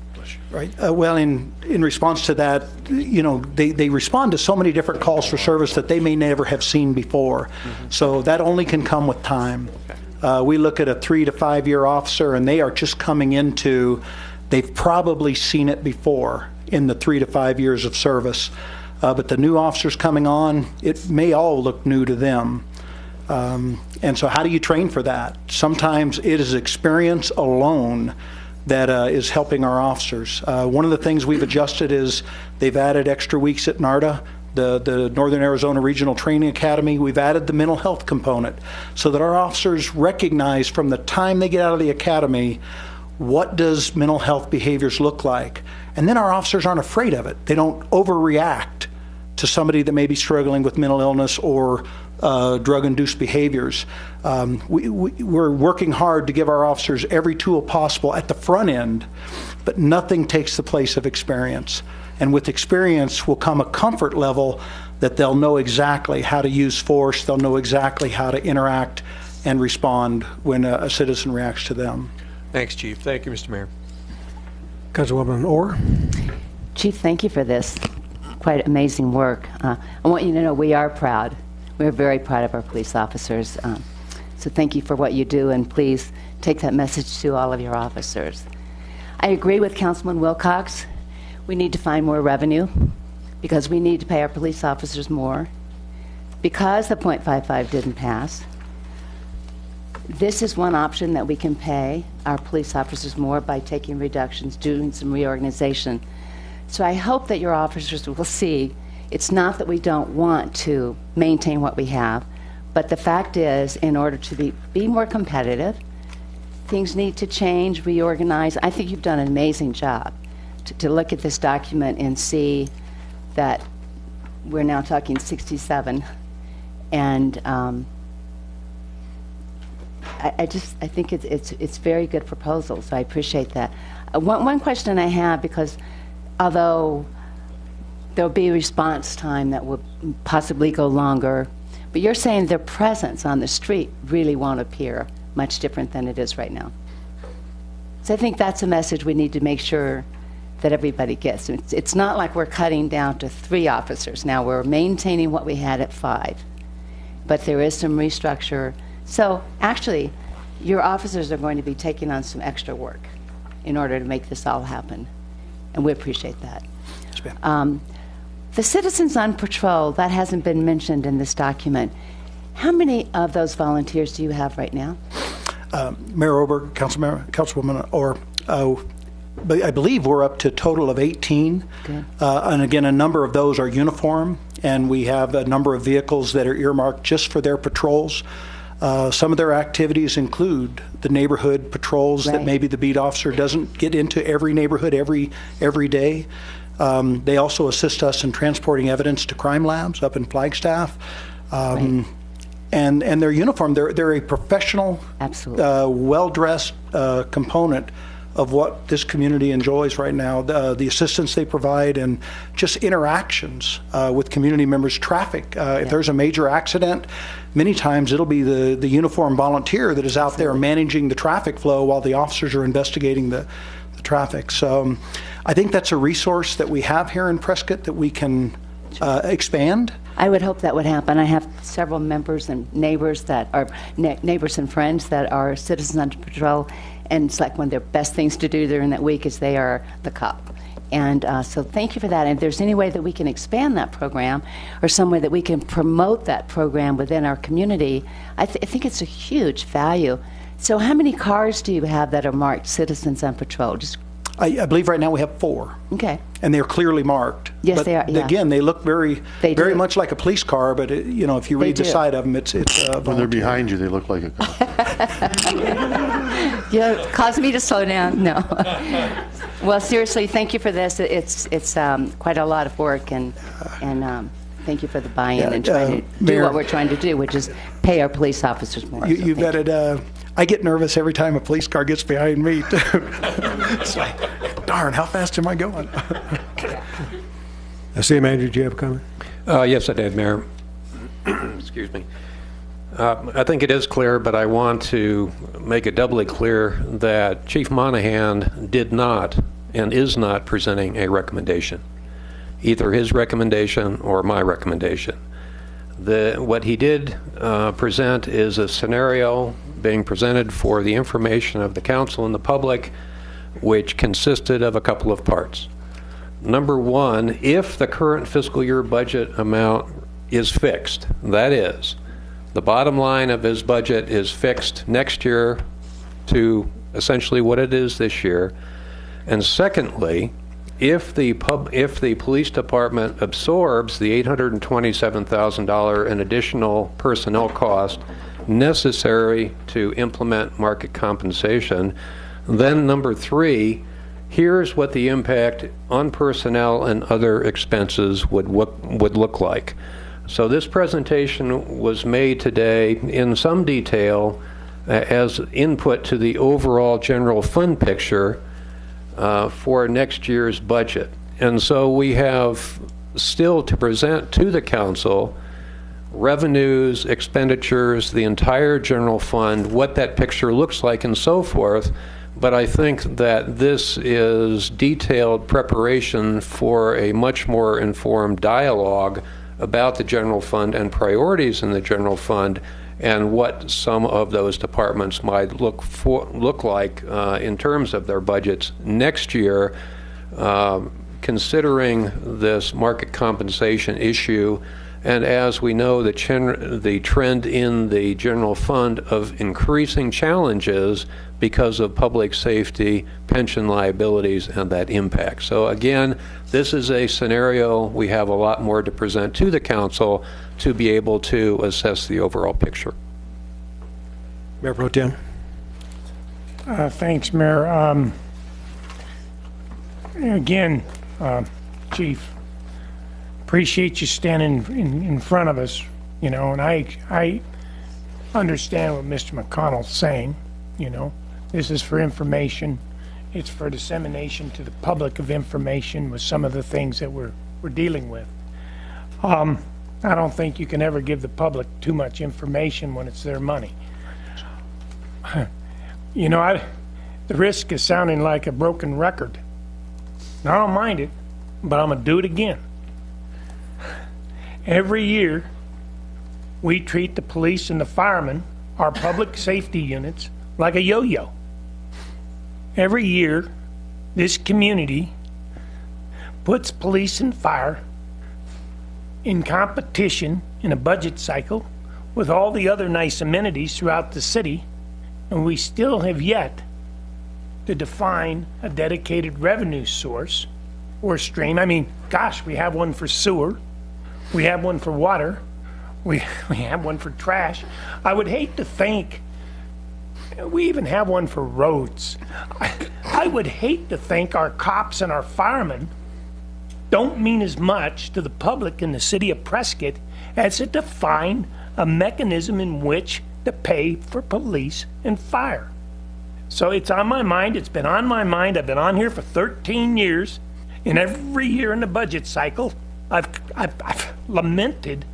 Right. Well, in response to that, they respond to so many different calls for service that they may never have seen before. Mm-hmm. So that only can come with time. Okay. We look at a 3 to 5 year officer, and they are just coming into, they've probably seen it before in the 3 to 5 years of service. But the new officers coming on, it may all look new to them. And so how do you train for that? Sometimes it is experience alone that is helping our officers. One of the things we've adjusted is they've added extra weeks at NARTA, the Northern Arizona Regional Training Academy. We've added the mental health component so that our officers recognize from the time they get out of the academy, what does mental health behaviors look like? And then our officers aren't afraid of it. They don't overreact to somebody that may be struggling with mental illness or drug-induced behaviors. We're working hard to give our officers every tool possible at the front end, but nothing takes the place of experience. And with experience will come a comfort level that they'll know exactly how to use force, they'll know exactly how to interact and respond when a citizen reacts to them. Thanks, Chief. Thank you, Mr. Mayor. Councilwoman Orr? Chief, thank you for this quite amazing work. I want you to know we are proud. We're very proud of our police officers. So thank you for what you do, and please take that message to all of your officers. I agree with Councilman Wilcox. We need to find more revenue because we need to pay our police officers more. Because the .55 didn't pass, this is one option that we can pay our police officers more by taking reductions, doing some reorganization. So I hope that your officers will see it's not that we don't want to maintain what we have, but the fact is, in order to be more competitive, things need to change, reorganize. I think you've done an amazing job to look at this document and see that we're now talking 67, and I think it's very good proposal, so I appreciate that. One question I have, because although there'll be response time that will possibly go longer, but you're saying their presence on the street really won't appear much different than it is right now. So I think that's a message we need to make sure that everybody gets. It's not like we're cutting down to 3 officers. Now we're maintaining what we had at 5, but there is some restructure. So actually, your officers are going to be taking on some extra work in order to make this all happen, and we appreciate that. The citizens on patrol, that hasn't been mentioned in this document. How many of those volunteers do you have right now? Mayor Oberg, Councilwoman Orr, I believe we're up to a total of 18. Good. And again, a number of those are uniform, and we have a number of vehicles that are earmarked just for their patrols. Some of their activities include the neighborhood patrols that Right. maybe the beat officer doesn't get into every neighborhood every day. They also assist us in transporting evidence to crime labs up in Flagstaff. Right. And their uniform, they're a professional, Absolutely. well-dressed component of what this community enjoys right now. The assistance they provide and just interactions with community members, traffic. If there's a major accident, many times it'll be the uniformed volunteer that is out there managing the traffic flow while the officers are investigating the traffic. So I think that's a resource that we have here in Prescott that we can expand. I would hope that would happen. I have several members and neighbors that are neighbors and friends that are citizens on patrol, and it's like one of their best things to do during that week is they are the cop. And so thank you for that. And if there's any way that we can expand that program or some way that we can promote that program within our community, I think it's a huge value. So how many cars do you have that are marked citizens on patrol? Just I believe right now we have 4. okay. And they're clearly marked. Yes, but they are, yeah. Again, they look very They do. much like a police car, but if you They read the do. side of them, it's When they're volunteer. behind you, they look like a cop. Yeah, cause me to slow down. No. Well, seriously, thank you for this. It's quite a lot of work, and thank you for the buy-in Yeah, and trying to do Mayor- what we're trying to do, which is pay our police officers more. You, So you thank vetted. I get nervous every time a police car gets behind me, too. It's like, darn, how fast am I going? City Manager, do you have a comment? Yes, I did, Mayor. Excuse me. I think it is clear, but I want to make it doubly clear that Chief Monahan did not and is not presenting a recommendation, either his recommendation or my recommendation. What he did present is a scenario being presented for the information of the council and the public, which consisted of a couple of parts. Number one, if the current fiscal year budget amount is fixed, that is, the bottom line of his budget is fixed next year to essentially what it is this year. And secondly, if the police department absorbs the $827,000 in additional personnel cost necessary to implement market compensation, then number three, here's what the impact on personnel and other expenses would look like. So this presentation was made today in some detail as input to the overall general fund picture for next year's budget. And so we have still to present to the council revenues, expenditures, the entire general fund, what that picture looks like and so forth. But I think that this is detailed preparation for a much more informed dialogue about the general fund and priorities in the general fund and what some of those departments might look like in terms of their budgets next year, considering this market compensation issue. And as we know, the trend in the general fund of increasing challenges because of public safety, pension liabilities, and that impact. So again, this is a scenario we have a lot more to present to the council to be able to assess the overall picture. Mayor Pro Tem. Thanks, Mayor. Again, Chief, appreciate you standing in front of us, you know, and I understand what Mr. McConnell's saying, you know. This is for information. It's for dissemination to the public of information with some of the things that we're dealing with. I don't think you can ever give the public too much information when it's their money. You know, the risk is sounding like a broken record. And I don't mind it, but I'm going to do it again. Every year, we treat the police and the firemen, our public safety units, like a yo-yo. Every year, this community puts police and fire in competition in a budget cycle with all the other nice amenities throughout the city, and we still have yet to define a dedicated revenue source or stream. I mean, gosh, we have one for sewer. We have one for water. We have one for trash. I would hate to think we even have one for roads. I would hate to think our cops and our firemen don't mean as much to the public in the city of Prescott as to define a mechanism in which to pay for police and fire. So it's on my mind. It's been on my mind. I've been on here for 13 years, and every year in the budget cycle, I've lamented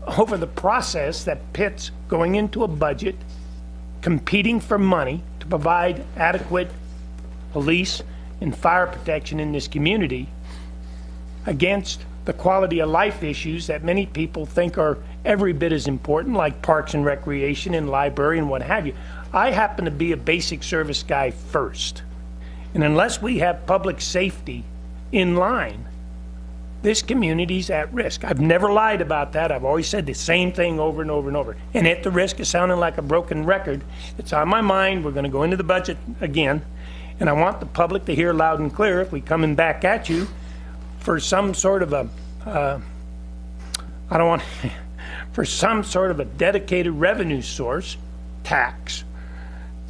over the process that pits going into a budget, competing for money to provide adequate police and fire protection in this community against the quality of life issues that many people think are every bit as important, like parks and recreation and library and what have you. I happen to be a basic service guy first. And unless we have public safety in line, this community's at risk. I've never lied about that. I've always said the same thing over and over and over. And at the risk of sounding like a broken record, it's on my mind. We're going to go into the budget again. And I want the public to hear loud and clear if we coming back at you for some sort of for some sort of a dedicated revenue source, tax,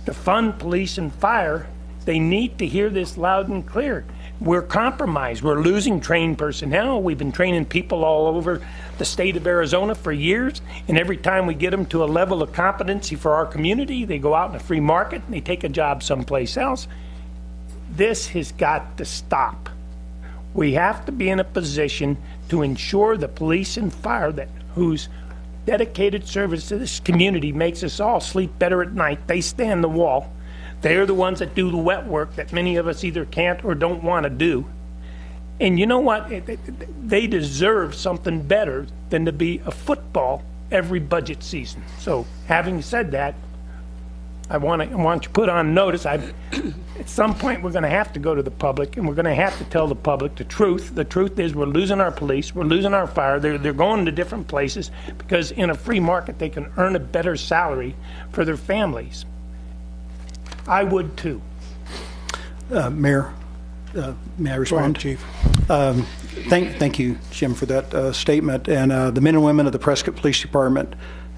to fund police and fire. They need to hear this loud and clear. We're compromised. We're losing trained personnel. We've been training people all over the state of Arizona for years, and every time we get them to a level of competency for our community, they go out in a free market and they take a job someplace else. This has got to stop. We have to be in a position to ensure the police and fire whose dedicated service to this community makes us all sleep better at night. They stand the wall. They're the ones that do the wet work that many of us either can't or don't want to do. And you know what? They deserve something better than to be a football every budget season. So having said that, I want you put on notice. At some point, we're going to have to go to the public, and we're going to have to tell the public the truth. The truth is we're losing our police. We're losing our fire. They're going to different places because in a free market, they can earn a better salary for their families. I would too. Mayor, may I respond? Go ahead, Chief. Thank you, Jim, for that statement. And the men and women of the Prescott Police Department,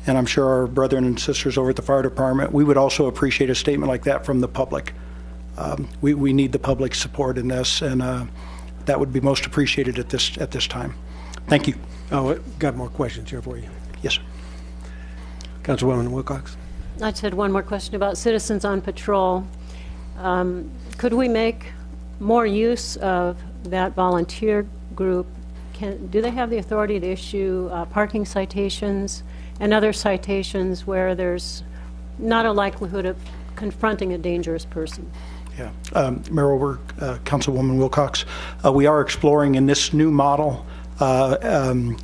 and I'm sure our brethren and sisters over at the fire department, we would also appreciate a statement like that from the public. We need the public support in this, and that would be most appreciated at this time. Thank you. Oh, got more questions here for you. Yes, sir. Councilwoman Wilcox. I just had one more question about Citizens on Patrol. Could we make more use of that volunteer group? Do they have the authority to issue parking citations and other citations where there's not a likelihood of confronting a dangerous person? Yeah. Mayor Olberg, Councilwoman Wilcox, we are exploring in this new model,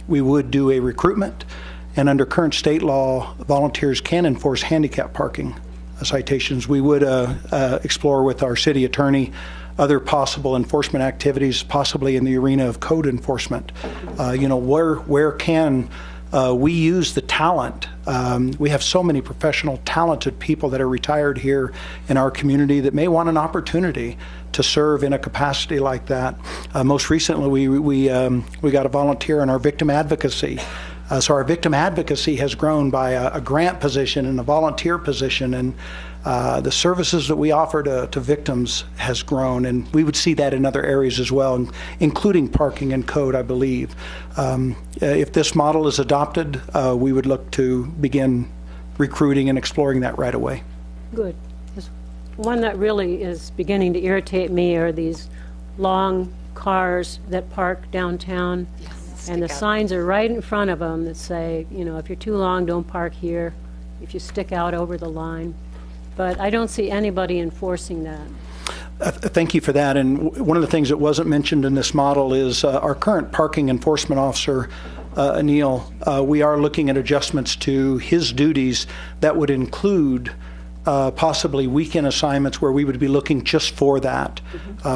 we would do a recruitment, and under current state law, volunteers can enforce handicap parking citations. We would explore with our city attorney other possible enforcement activities, possibly in the arena of code enforcement. Where can we use the talent? We have so many professional, talented people that are retired here in our community that may want an opportunity to serve in a capacity like that. Most recently, we got a volunteer in our victim advocacy. So our victim advocacy has grown by a grant position and a volunteer position, and the services that we offer to victims has grown, and we would see that in other areas as well, including parking and code, I believe. If this model is adopted, we would look to begin recruiting and exploring that right away. Good. Just one that really is beginning to irritate me are these long cars that park downtown. And the signs are right in front of them that say, if you're too long, don't park here, if you stick out over the line. But I don't see anybody enforcing that. Thank you for that. And one of the things that wasn't mentioned in this model is our current parking enforcement officer, Anil. We are looking at adjustments to his duties that would include possibly weekend assignments where we would be looking just for that.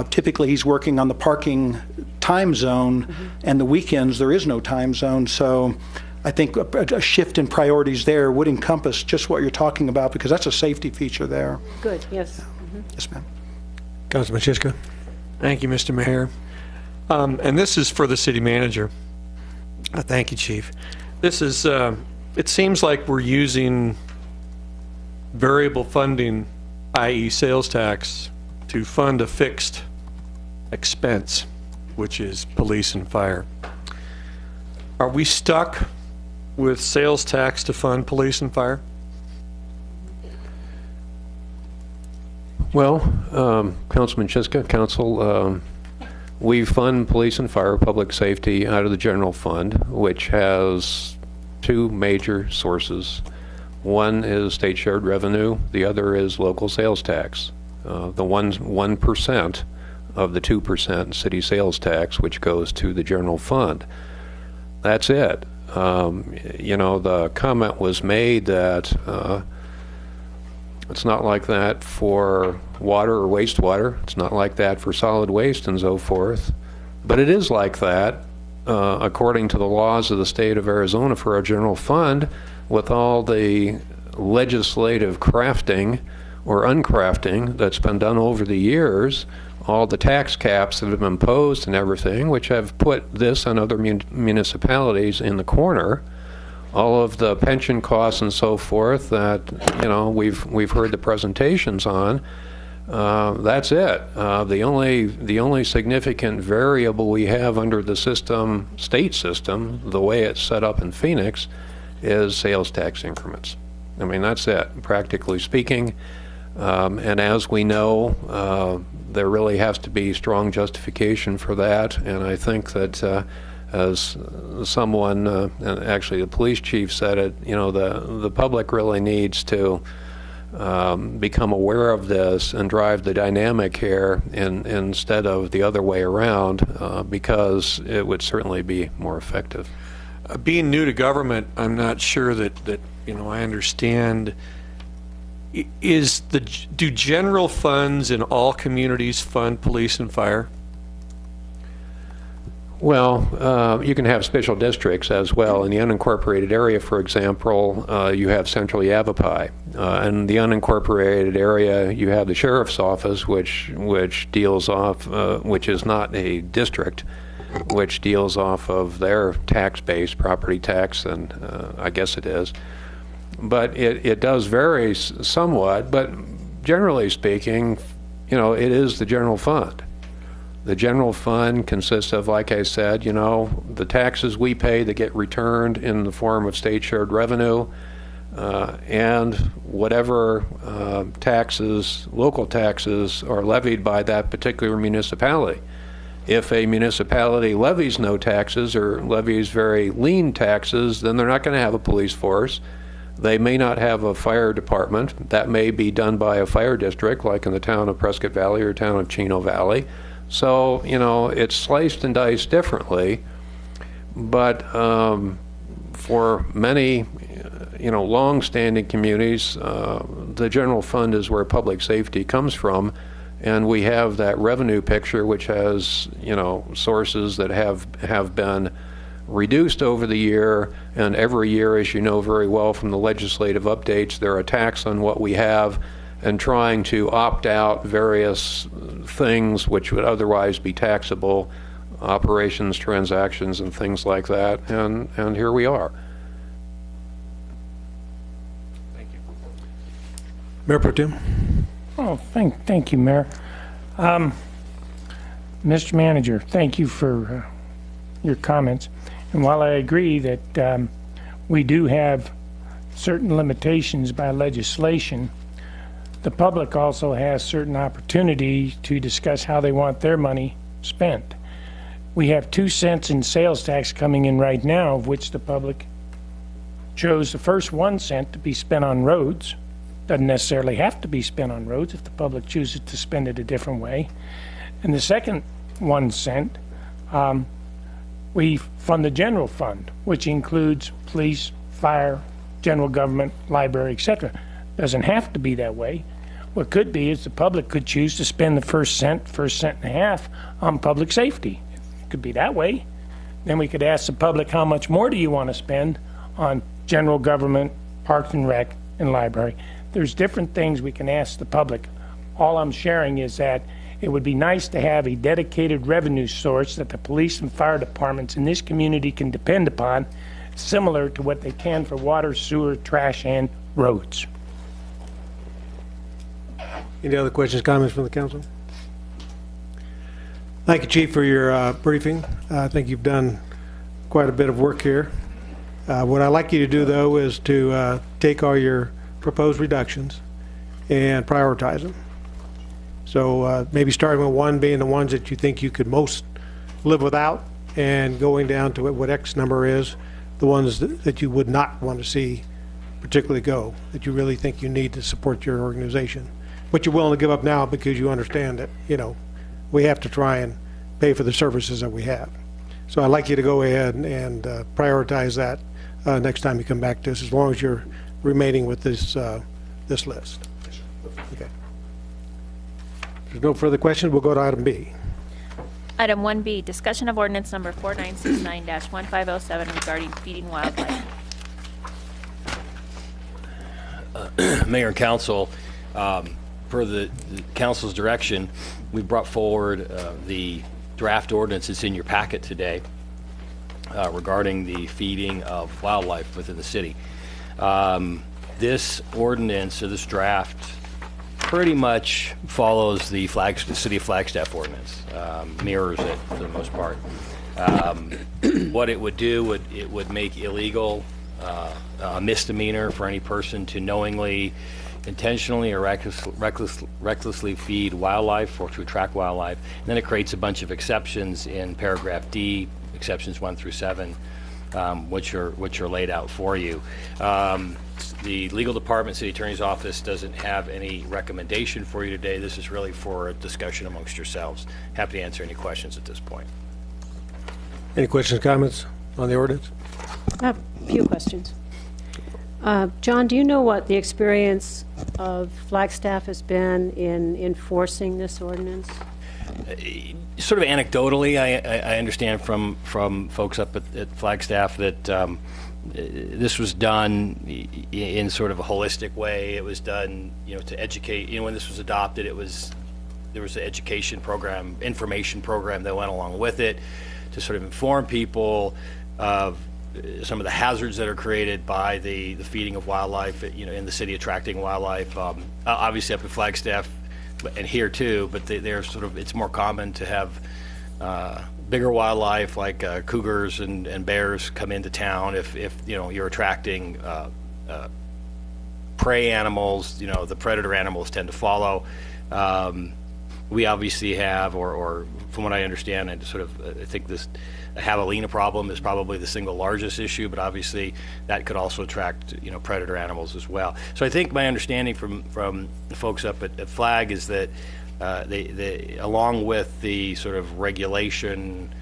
Typically, he's working on the parking time zone, and the weekends there is no time zone. So I think a shift in priorities there would encompass just what you're talking about, because that's a safety feature there. Good, yes. Yes, ma'am. Councilman Shiska. Thank you, Mr. Mayor. And this is for the city manager. Thank you, Chief. This is, it seems like we're using variable funding, i.e. sales tax, to fund a fixed expense, which is police and fire. Are we stuck with sales tax to fund police and fire? Well, Councilman Shiska, Council, we fund police and fire, public safety out of the general fund, which has two major sources. One is state shared revenue, the other is local sales tax. The 1% of the 2% city sales tax, which goes to the general fund. That's it. The comment was made that it's not like that for water or wastewater. It's not like that for solid waste and so forth. But it is like that according to the laws of the state of Arizona for our general fund, with all the legislative crafting or uncrafting that's been done over the years, all the tax caps that have been imposed and everything, which have put this and other municipalities in the corner, all of the pension costs and so forth that we've heard the presentations on. That's it. The only significant variable we have under the system, state system, the way it's set up in Phoenix, is sales tax increments. I mean, that's it, practically speaking. And as we know, there really has to be strong justification for that. And I think that as someone, and actually the police chief said it, the public really needs to become aware of this and drive the dynamic here instead of the other way around, because it would certainly be more effective. Being new to government, I'm not sure that I understand. Do general funds in all communities fund police and fire? Well, you can have special districts as well. In the unincorporated area, for example, you have Central Yavapai. In the unincorporated area, you have the sheriff's office, which deals off, which is not a district, which deals off of their tax base, property tax, and I guess it is. But it does vary somewhat, but generally speaking, it is the general fund. The general fund consists of, like I said, the taxes we pay that get returned in the form of state shared revenue, and whatever taxes, local taxes, are levied by that particular municipality. If a municipality levies no taxes or levies very lean taxes, then they're not going to have a police force. They may not have a fire department. That may be done by a fire district, like in the town of Prescott Valley or town of Chino Valley. So, it's sliced and diced differently. But for many, long-standing communities, the general fund is where public safety comes from. And we have that revenue picture, which has, sources that have been reduced over the year, and every year, as you know very well from the legislative updates, there are attacks on what we have and trying to opt out various things which would otherwise be taxable, operations, transactions, and things like that, and here we are. Mayor Pro Tem. Oh, thank you, Mayor. Mr. Manager, thank you for your comments. And while I agree that we do have certain limitations by legislation, the public also has certain opportunity to discuss how they want their money spent. We have 2 cents in sales tax coming in right now, of which the public chose the first 1 cent to be spent on roads. Doesn't necessarily have to be spent on roads if the public chooses to spend it a different way. And the second 1 cent, we fund the general fund, which includes police, fire, general government, library, etc. Doesn't have to be that way. What could be is the public could choose to spend the first cent and a half on public safety. It could be that way. Then we could ask the public, how much more do you want to spend on general government, parks and rec, and library? There's different things we can ask the public. All I'm sharing is that it would be nice to have a dedicated revenue source that the police and fire departments in this community can depend upon, similar to what they can for water, sewer, trash, and roads. Any other questions, comments from the council? Thank you, Chief, for your briefing. I think you've done quite a bit of work here. What I'd like you to do, though, is to take all your proposed reductions and prioritize them. So maybe starting with one being the ones that you think you could most live without, and going down to what X number is, the ones that you would not want to see particularly go, that you really think you need to support your organization. What you're willing to give up now because you understand that, we have to try and pay for the services that we have. So I'd like you to go ahead and prioritize that next time you come back to us, as long as you're remaining with this this list. Okay. If there's no further questions, we'll go to item B. Item 1B, discussion of ordinance number 4969-1507 regarding feeding wildlife. Mayor and Council, per the Council's direction, we brought forward the draft ordinance that's in your packet today regarding the feeding of wildlife within the city. This ordinance, or this draft, pretty much follows the City of Flagstaff ordinance, mirrors it for the most part. What it would do, it would make illegal a misdemeanor for any person to knowingly, intentionally, or recklessly feed wildlife or to attract wildlife. And then it creates a bunch of exceptions in paragraph D, exceptions 1 through 7, which are laid out for you. The legal department, city attorney's office, doesn't have any recommendation for you today. This is really for a discussion amongst yourselves. Happy to answer any questions at this point. Any questions, comments on the ordinance? I have a few questions. John, do you know what the experience of Flagstaff has been in enforcing this ordinance? Sort of anecdotally, I understand from folks up at Flagstaff that this was done in sort of a holistic way. It was done, to educate. When this was adopted, there was an education program, information program that went along with it to sort of inform people of some of the hazards that are created by the feeding of wildlife, in the city, attracting wildlife. Obviously, up at Flagstaff, and here too, but they're sort of, it's more common to have bigger wildlife like cougars and bears come into town if you know, you're attracting prey animals. You know, the predator animals tend to follow. We obviously have, or from what I understand, and sort of, I think this javelina problem is probably the single largest issue, but obviously that could also attract, you know, predator animals as well. So I think my understanding from the folks up at Flag is that they along with the sort of regulation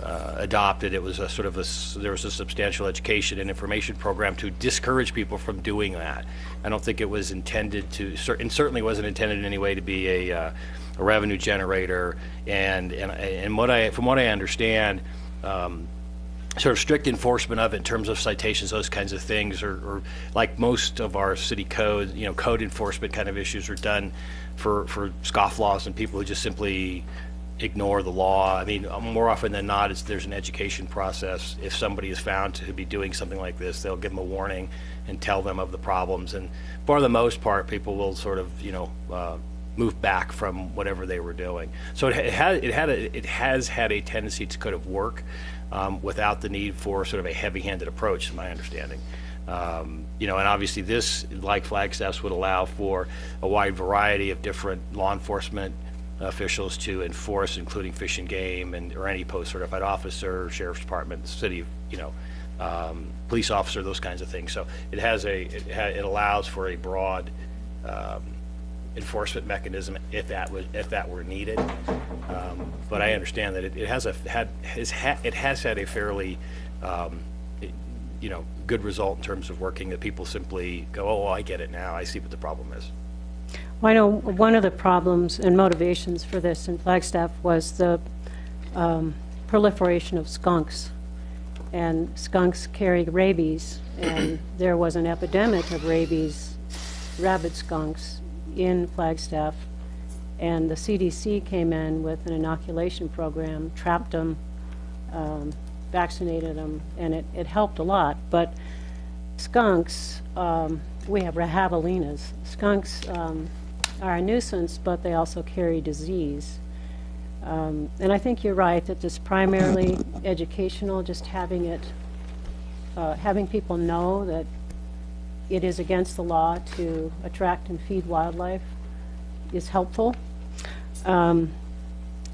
adopted, it was a sort of there was a substantial education and information program to discourage people from doing that. I don't think it was intended to, and certainly wasn't intended in any way to be a revenue generator. And from what I understand, sort of strict enforcement of it in terms of citations, those kinds of things, or like most of our city code, you know, code enforcement kind of issues are done for scofflaws and people who just simply ignore the law. I mean, more often than not, there's an education process. If somebody is found to be doing something like this, they'll give them a warning and tell them of the problems. And for the most part, people will sort of, you know, move back from whatever they were doing. So it has had a tendency to kind of work without the need for sort of a heavy-handed approach, is my understanding. You know, and obviously this, like Flagstaff's, would allow for a wide variety of different law enforcement officials to enforce, including Fish and Game or any post-certified officer, sheriff's department, city, you know, police officer, those kinds of things. So it has it allows for a broad enforcement mechanism if that were needed. But I understand that it has had a fairly you know, good result in terms of working, that people simply go, oh, I get it now, I see what the problem is. Well, I know one of the problems and motivations for this in Flagstaff was the proliferation of skunks. And skunks carry rabies, and there was an epidemic of rabies, rabid skunks in Flagstaff. And the CDC came in with an inoculation program, trapped them, vaccinated them, and it helped a lot. But skunks, we have javelinas. Skunks are a nuisance, but they also carry disease. And I think you're right that it's primarily educational, just having people know that it is against the law to attract and feed wildlife is helpful.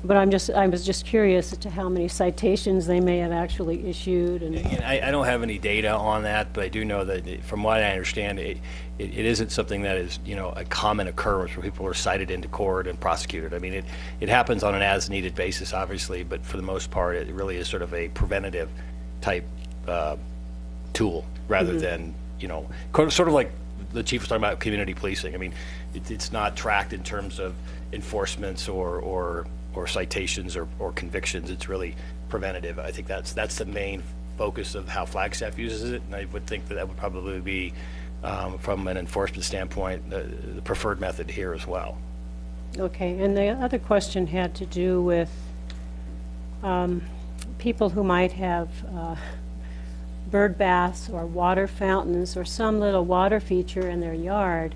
But I was just curious as to how many citations they may have actually issued. And I don't have any data on that, but I do know that from what I understand, it isn't something that is, you know, a common occurrence where people are cited into court and prosecuted. I mean, it happens on an as-needed basis, obviously, but for the most part, it really is sort of a preventative type tool rather than, you know, sort of like the chief was talking about community policing. I mean, it's not tracked in terms of enforcements or citations or convictions. It's really preventative. I think that's the main focus of how Flagstaff uses it, and I would think that would probably be, from an enforcement standpoint, the preferred method here as well. okay, and the other question had to do with people who might have bird baths or water fountains or some little water feature in their yard.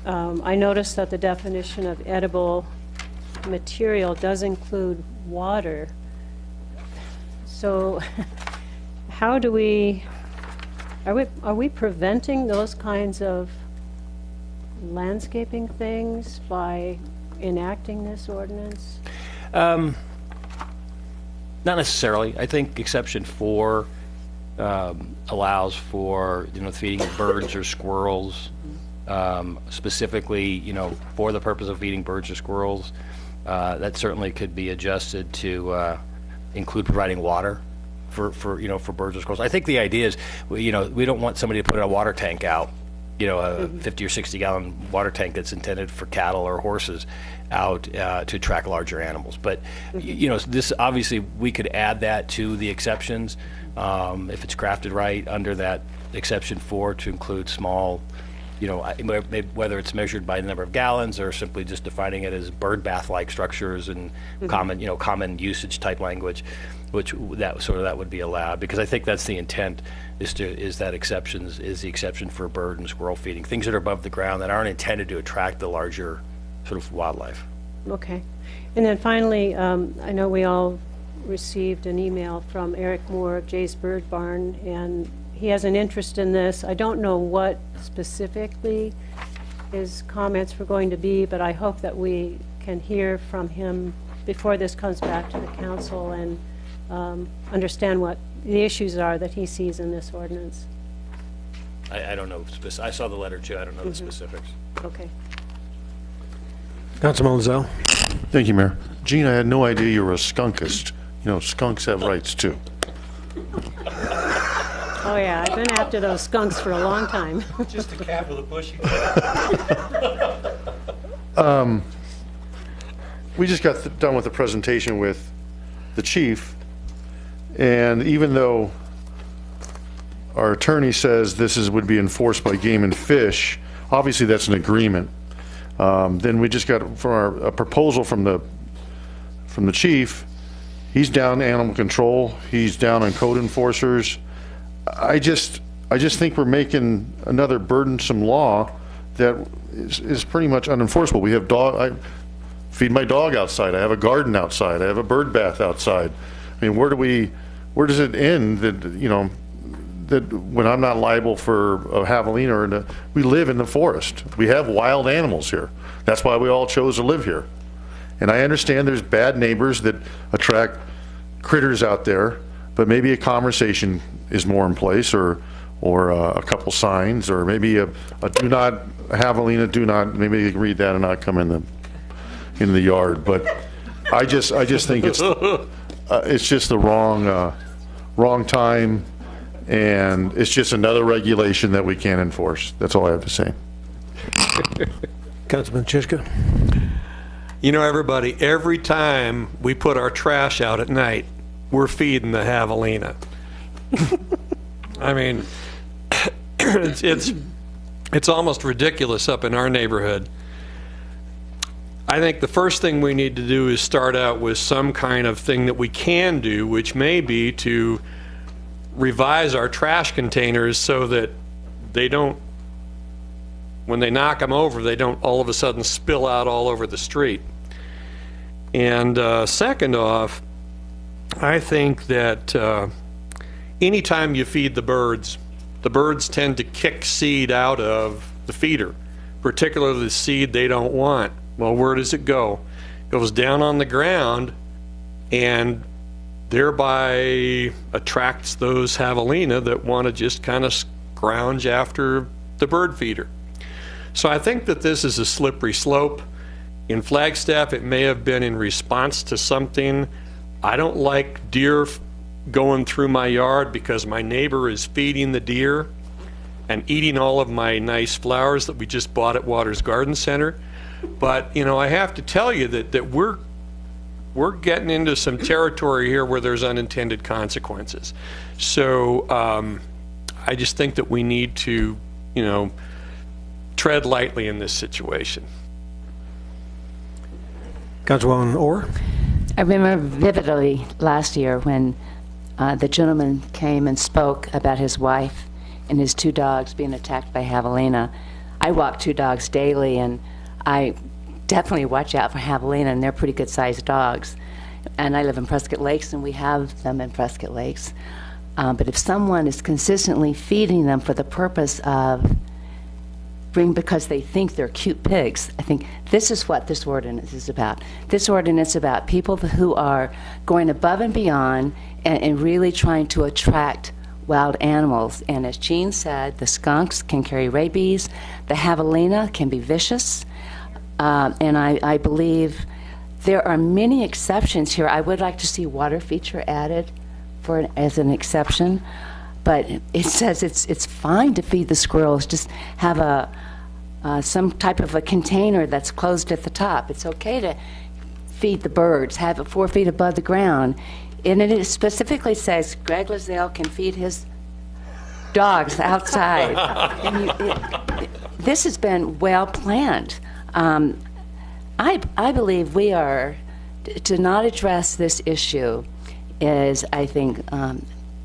I noticed that the definition of edible material does include water. So how do are we preventing those kinds of landscaping things by enacting this ordinance? Not necessarily. I think exception 4 allows for, you know, feeding of birds or squirrels, specifically, you know, for the purpose of feeding birds or squirrels. That certainly could be adjusted to include providing water for you know, for birds or squirrels. I think the idea is, you know, we don't want somebody to put a water tank out, you know, a 50 or 60 gallon water tank that's intended for cattle or horses out to attract larger animals. But you know, this obviously we could add that to the exceptions if it's crafted right under that exception 4 to include small, you know, whether it's measured by the number of gallons or simply just defining it as bird bath-like structures and common usage type language, which that would be allowed, because I think that's the intent, is the exception for bird and squirrel feeding, things that are above the ground that aren't intended to attract the larger sort of wildlife. Okay. And then finally, I know we all received an email from Eric Moore of Jay's Bird Barn, and he has an interest in this. I don't know what specifically his comments were going to be, but I hope that we can hear from him before this comes back to the council and understand what the issues are that he sees in this ordinance. I don't know. I saw the letter too. I don't know the specifics. Okay. Councilman Lozelle. Thank you, Mayor. Gene, I had no idea you were a skunkist. You know, skunks have rights, too. Oh, yeah, I've been after those skunks for a long time. Just a cat with a bushy. We just got done with the presentation with the chief, and even though our attorney says this would be enforced by Game and Fish, obviously that's an agreement. Then we just got a proposal from the chief. He's down animal control. He's down on code enforcers. I just think we're making another burdensome law that is pretty much unenforceable. We have I feed my dog outside. I have a garden outside. I have a bird bath outside. I mean, where does it end that, you know, that when I'm not liable for a javelina, we live in the forest. We have wild animals here. That's why we all chose to live here. And I understand there's bad neighbors that attract critters out there, but maybe a conversation is more in place, or a couple signs, or maybe a do not, javelina, do not, maybe you can read that and not come in the yard. But I just think it's just the wrong time, and it's just another regulation that we can't enforce. That's all I have to say. Councilman Chichka. You know, everybody, every time we put our trash out at night, we're feeding the javelina. I mean, it's almost ridiculous up in our neighborhood. I think the first thing we need to do is start out with some kind of thing that we can do, which may be to revise our trash containers so that they don't, when they knock them over, they don't all of a sudden spill out all over the street. And second off, I think that anytime you feed the birds tend to kick seed out of the feeder, particularly the seed they don't want. Well, where does it go? It goes down on the ground and thereby attracts those javelina that want to just kind of scrounge after the bird feeder. So I think that this is a slippery slope. In Flagstaff, it may have been in response to something. I don't like deer going through my yard because my neighbor is feeding the deer and eating all of my nice flowers that we just bought at Waters Garden Center. But, you know, I have to tell you that we're getting into some territory here where there's unintended consequences. So I just think that we need to, you know, tread lightly in this situation. Councilwoman Orr. I remember vividly last year when the gentleman came and spoke about his wife and his two dogs being attacked by javelina. I walk two dogs daily, and I definitely watch out for javelina, and they're pretty good-sized dogs. And I live in Prescott Lakes, and we have them in Prescott Lakes. But if someone is consistently feeding them for the purpose of because they think they're cute pigs, I think this is what this ordinance is about. This ordinance is about people who are going above and beyond and really trying to attract wild animals. And as Gene said, the skunks can carry rabies, the javelina can be vicious, and I believe there are many exceptions here. I would like to see water feature added as an exception, but it says it's fine to feed the squirrels. Just have some type of a container that's closed at the top. It's okay to feed the birds, have it 4 feet above the ground. And it specifically says Greg Lozelle can feed his dogs outside. This has been well planned. I believe we are, to not address this issue is, I think,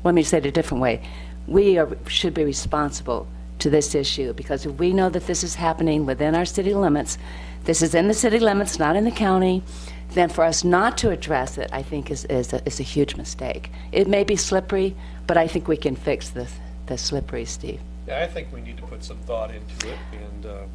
let me say it a different way. We should be responsible to this issue, because if we know that this is happening within our city limits, this is in the city limits, not in the county, then for us not to address it, I think is a huge mistake. It may be slippery, but I think we can fix the slippery, Steve. Yeah, I think we need to put some thought into it, and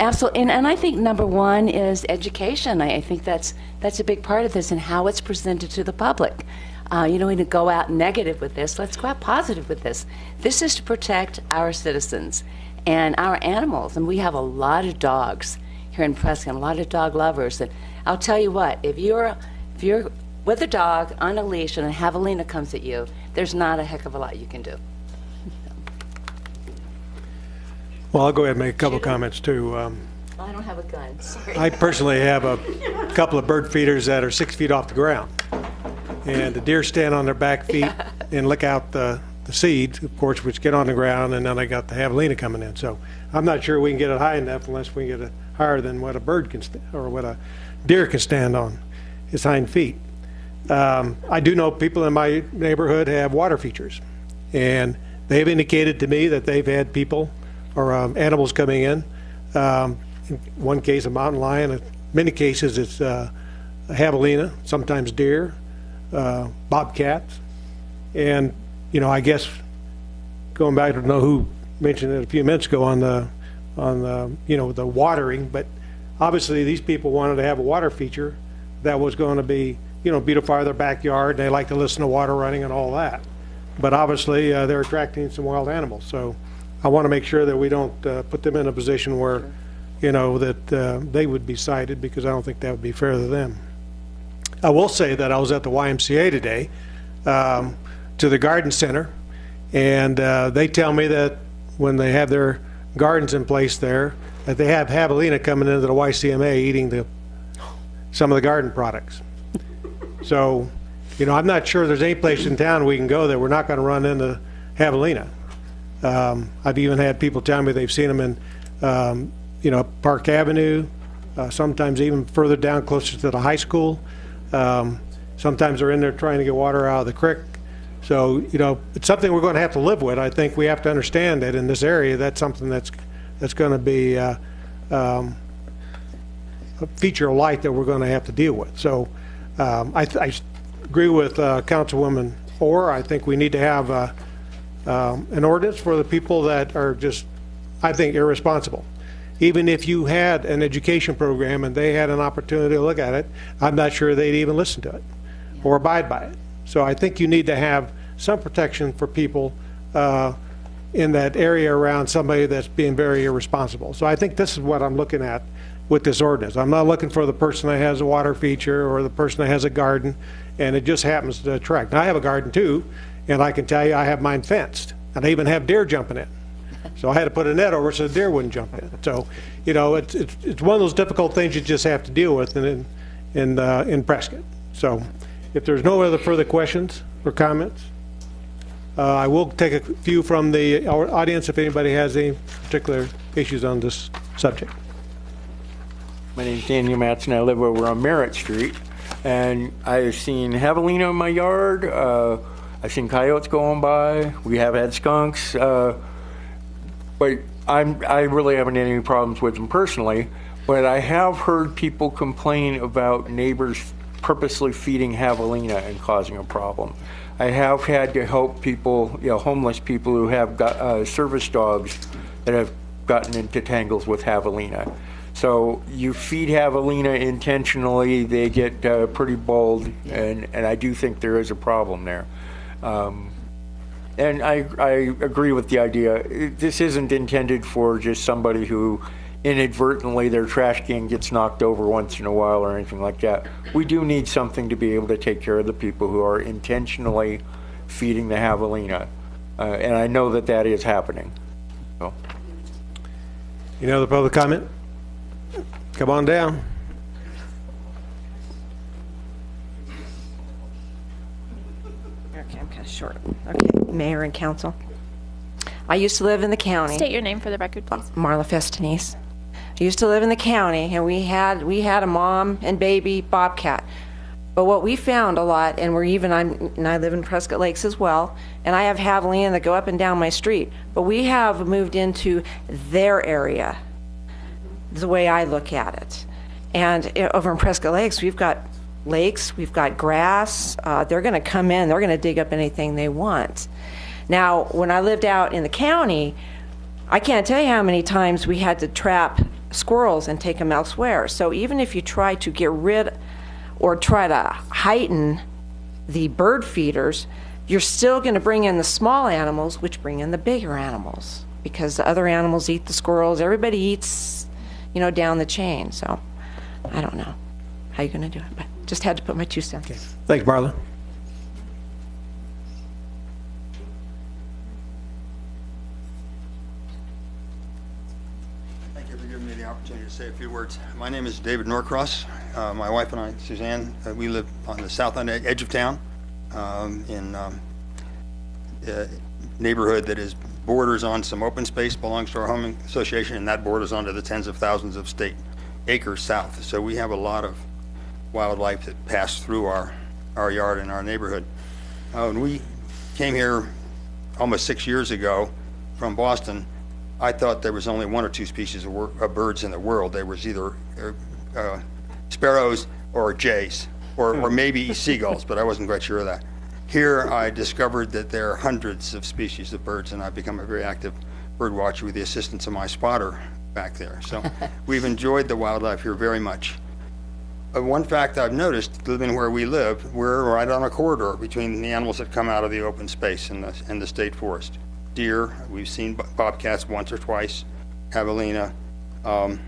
Absolutely, and I think number one is education. I think that's a big part of this and how it's presented to the public. You don't need to go out negative with this. Let's go out positive with this. This is to protect our citizens and our animals, and we have a lot of dogs here in Prescott, a lot of dog lovers. And I'll tell you what, if you're with a dog on a leash and a javelina comes at you, there's not a heck of a lot you can do. Well, I'll go ahead and make a couple comments, too. I don't have a gun, sorry. I personally have a couple of bird feeders that are 6 feet off the ground. And the deer stand on their back feet and lick out the seeds, of course, which get on the ground, and then I got the javelina coming in. So I'm not sure we can get it high enough unless we can get it higher than what a bird can or what a deer can stand on his hind feet. I do know people in my neighborhood have water features, and they've indicated to me that they've had people or animals coming in. In one case, a mountain lion. In many cases, it's a javelina, sometimes deer, bobcats. And, you know, I guess going back to know who mentioned it a few minutes ago on the you know, the watering, but obviously these people wanted to have a water feature that was going to be, you know, beautify their backyard. They like to listen to water running and all that. But obviously they're attracting some wild animals. So I want to make sure that we don't put them in a position where, you know, that they would be cited, because I don't think that would be fair to them. I will say that I was at the YMCA today, to the garden center, and they tell me that when they have their gardens in place there, that they have javelina coming into the YCMA eating some of the garden products. So, you know, I'm not sure there's any place in town we can go that we're not going to run into javelina. I've even had people tell me they've seen them in, you know, Park Avenue, sometimes even further down closer to the high school. Sometimes they're in there trying to get water out of the creek. So, you know, it's something we're going to have to live with. I think we have to understand that in this area, that's something that's going to be a feature of life that we're going to have to deal with. So I agree with Councilwoman Orr. I think we need to have an ordinance for the people that are just, I think, irresponsible. Even if you had an education program and they had an opportunity to look at it, I'm not sure they'd even listen to it or abide by it. So I think you need to have some protection for people in that area around somebody that's being very irresponsible. So I think this is what I'm looking at with this ordinance. I'm not looking for the person that has a water feature or the person that has a garden and it just happens to attract. Now, I have a garden too, and I can tell you I have mine fenced, and I even have deer jumping in. So I had to put a net over so the deer wouldn't jump in. So, you know, it's one of those difficult things you just have to deal with in Prescott. So if there's no other further questions or comments, I will take a few from the audience if anybody has any particular issues on this subject. My name's Daniel Matson. I live over on Merritt Street, and I've seen javelina in my yard. I've seen coyotes going by. We have had skunks. But I really haven't had any problems with them personally, but I have heard people complain about neighbors purposely feeding javelina and causing a problem. I have had to help people, you know, homeless people who have got service dogs that have gotten into tangles with javelina. So you feed javelina intentionally, they get pretty bold, and I do think there is a problem there. And I agree with the idea. This isn't intended for just somebody who inadvertently their trash can gets knocked over once in a while or anything like that. We do need something to be able to take care of the people who are intentionally feeding the javelina. And I know that that is happening. So. You know the public comment? Come on down. Okay, I'm kind of short. Okay, Mayor and Council. I used to live in the county. State your name for the record, please. Marla Festanese. I used to live in the county, and we had a mom and baby bobcat. But what we found a lot, and I live in Prescott Lakes as well, and I have javelina that go up and down my street, but we have moved into their area, the way I look at it. And over in Prescott Lakes, we've got lakes, we've got grass. They're going to come in, they're going to dig up anything they want. Now, when I lived out in the county, I can't tell you how many times we had to trap squirrels and take them elsewhere. So even if you try to get rid or try to heighten the bird feeders, you're still going to bring in the small animals, which bring in the bigger animals, because the other animals eat the squirrels. Everybody eats, down the chain. So I don't know how you're going to do it, but just had to put my 2 cents. Okay. Thanks, Marla. Thank you for giving me the opportunity to say a few words. My name is David Norcross. My wife and I, Suzanne, we live on the south edge of town in a neighborhood that borders on some open space, belongs to our home association, and that borders onto the tens of thousands of state acres south. So we have a lot of wildlife that pass through our yard and our neighborhood. When we came here almost 6 years ago from Boston, I thought there was only 1 or 2 species of birds in the world. There was either sparrows or jays, or maybe seagulls, but I wasn't quite sure of that. Here I discovered that there are hundreds of species of birds, and I've become a very active bird watcher with the assistance of my spotter back there. So we've enjoyed the wildlife here very much. One fact I've noticed, living where we live, we're right on a corridor between the animals that come out of the open space and the state forest. Deer, we've seen bobcats once or twice, javelina, an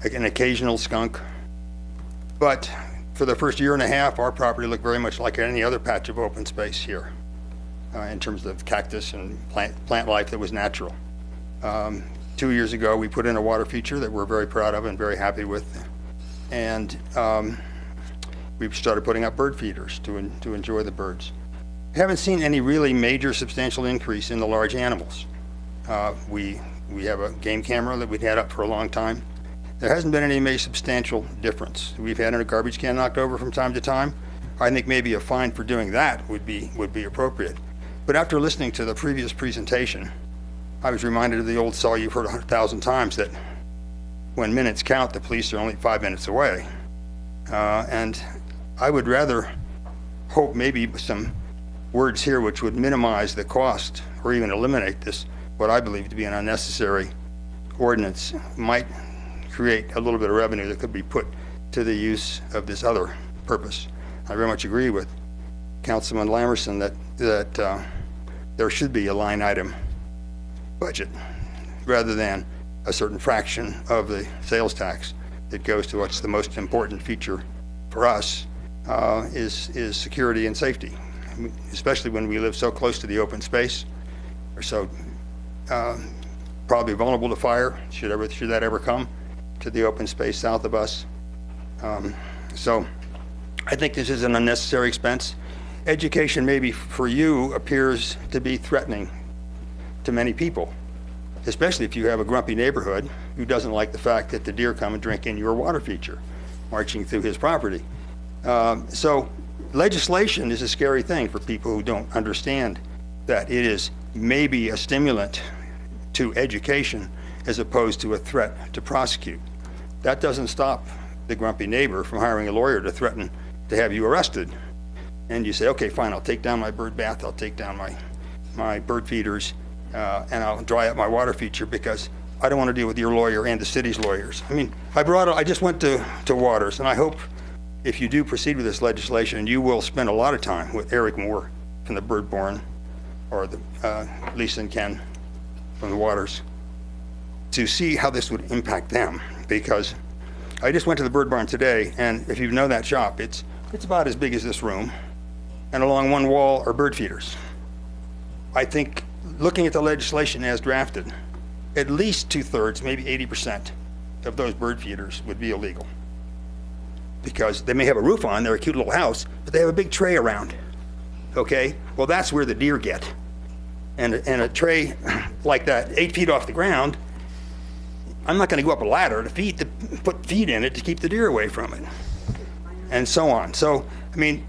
occasional skunk. But for the first year and a half, our property looked very much like any other patch of open space here in terms of cactus and plant life that was natural. 2 years ago, we put in a water feature that we're very proud of and very happy with. And we've started putting up bird feeders to enjoy the birds. We haven't seen any really major substantial increase in the large animals. We have a game camera that we've had up for a long time. There hasn't been any major substantial difference. We've had a garbage can knocked over from time to time. I think maybe a fine for doing that would be appropriate. But after listening to the previous presentation, I was reminded of the old saw you've heard 100,000 times, that when minutes count, the police are only 5 minutes away. And I would rather hope maybe some words here which would minimize the cost or even eliminate this, what I believe to be an unnecessary ordinance, might create a little bit of revenue that could be put to the use of this other purpose. I very much agree with Councilman Lamerson that there should be a line item budget rather than a certain fraction of the sales tax that goes to what's the most important feature for us is security and safety, especially when we live so close to the open space, or so probably vulnerable to fire should that ever come to the open space south of us. So I think this is an unnecessary expense. Education maybe for you appears to be threatening to many people, especially if you have a grumpy neighborhood who doesn't like the fact that the deer come and drink in your water feature, marching through his property. So legislation is a scary thing for people who don't understand that it is maybe a stimulant to education as opposed to a threat to prosecute. That doesn't stop the grumpy neighbor from hiring a lawyer to threaten to have you arrested. And you say, okay, fine, I'll take down my bird bath, I'll take down my bird feeders, and I'll dry up my water feature because I don't want to deal with your lawyer and the city's lawyers. I mean, I just went to Waters, and I hope if you do proceed with this legislation, you will spend a lot of time with Eric Moore from the Bird Barn, or Lisa and Ken from the Waters, to see how this would impact them. Because I just went to the Bird Barn today, and if you know that shop, it's about as big as this room, and along one wall are bird feeders. I think looking at the legislation as drafted, at least 2/3, maybe 80% of those bird feeders would be illegal. Because they may have a roof on, they're a cute little house, but they have a big tray around. Okay? Well, that's where the deer get. And a tray like that, 8 feet off the ground, I'm not going to go up a ladder to put feed in it to keep the deer away from it. and so on. So, I mean,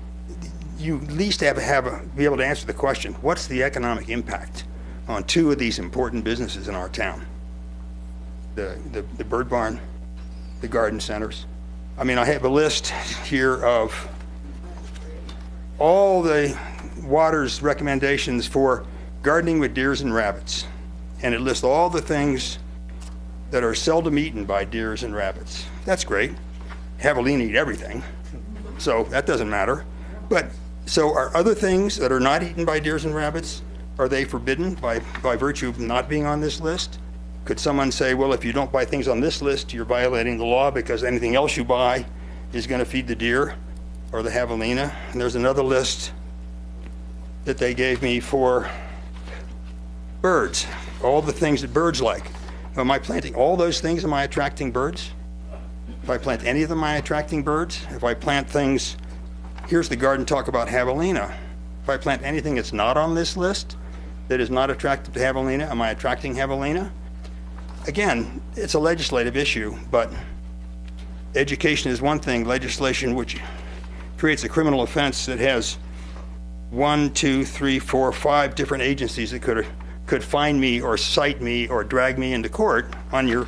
you at least be able to answer the question, what's the economic impact on two of these important businesses in our town? The Bird Barn, the garden centers. I mean, I have a list here of all the Water's recommendations for gardening with deers and rabbits. And it lists all the things that are seldom eaten by deers and rabbits. That's great. Javelina eat everything, so that doesn't matter. But, so are other things that are not eaten by deers and rabbits, are they forbidden by virtue of not being on this list? Could someone say, well, if you don't buy things on this list, you're violating the law because anything else you buy is going to feed the deer or the javelina? And there's another list that they gave me for birds, all the things that birds like. Am I planting all those things? Am I attracting birds? If I plant any of them, am I attracting birds? If I plant things, here's the garden talk about javelina. If I plant anything that's not on this list, that is not attractive to javelina, am I attracting javelina? Again, it's a legislative issue, but education is one thing. Legislation which creates a criminal offense that has 1, 2, 3, 4, 5 different agencies that could find me or cite me or drag me into court on your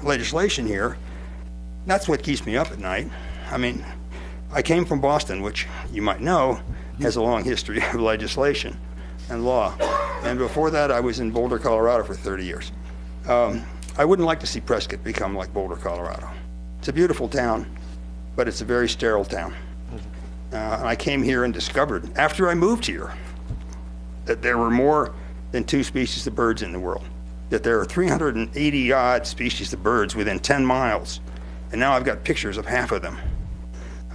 legislation here. That's what keeps me up at night. I mean, I came from Boston, which you might know has a long history of legislation and law. And before that, I was in Boulder, Colorado for 30 years. I wouldn't like to see Prescott become like Boulder, Colorado. It's a beautiful town, but it's a very sterile town. And I came here and discovered, after I moved here, that there were more than 2 species of birds in the world, that there are 380-odd species of birds within 10 miles, and now I've got pictures of half of them.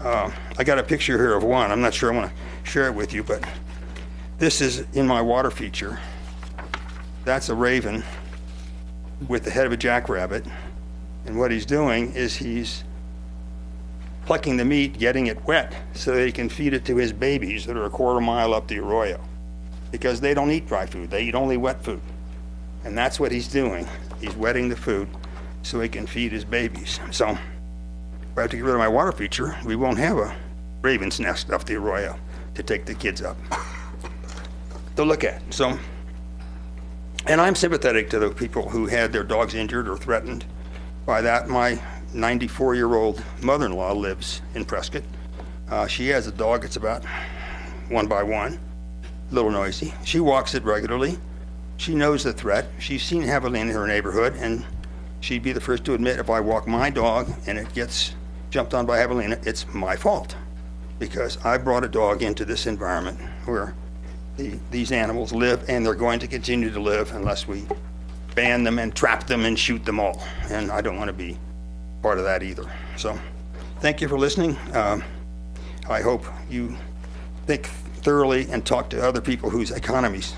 I got a picture here of one. I'm not sure I want to share it with you, but this is in my water feature. That's a raven with the head of a jackrabbit, and what he's doing is he's plucking the meat, getting it wet, so that he can feed it to his babies that are a quarter mile up the arroyo, because they don't eat dry food, they eat only wet food. And that's what he's doing. He's wetting the food so he can feed his babies. So if I have to get rid of my water feature, we won't have a raven's nest up the arroyo to take the kids up to look at. So, and I'm sympathetic to the people who had their dogs injured or threatened by that. My 94-year-old mother-in-law lives in Prescott. She has a dog that's about 1 by 1, a little noisy. She walks it regularly. She knows the threat. She's seen javelina in her neighborhood, and she'd be the first to admit if I walk my dog and it gets jumped on by javelina, it's my fault, because I brought a dog into this environment where these animals live, and they're going to continue to live unless we ban them and trap them and shoot them all. And I don't want to be part of that either. So thank you for listening. I hope you think thoroughly and talk to other people whose economies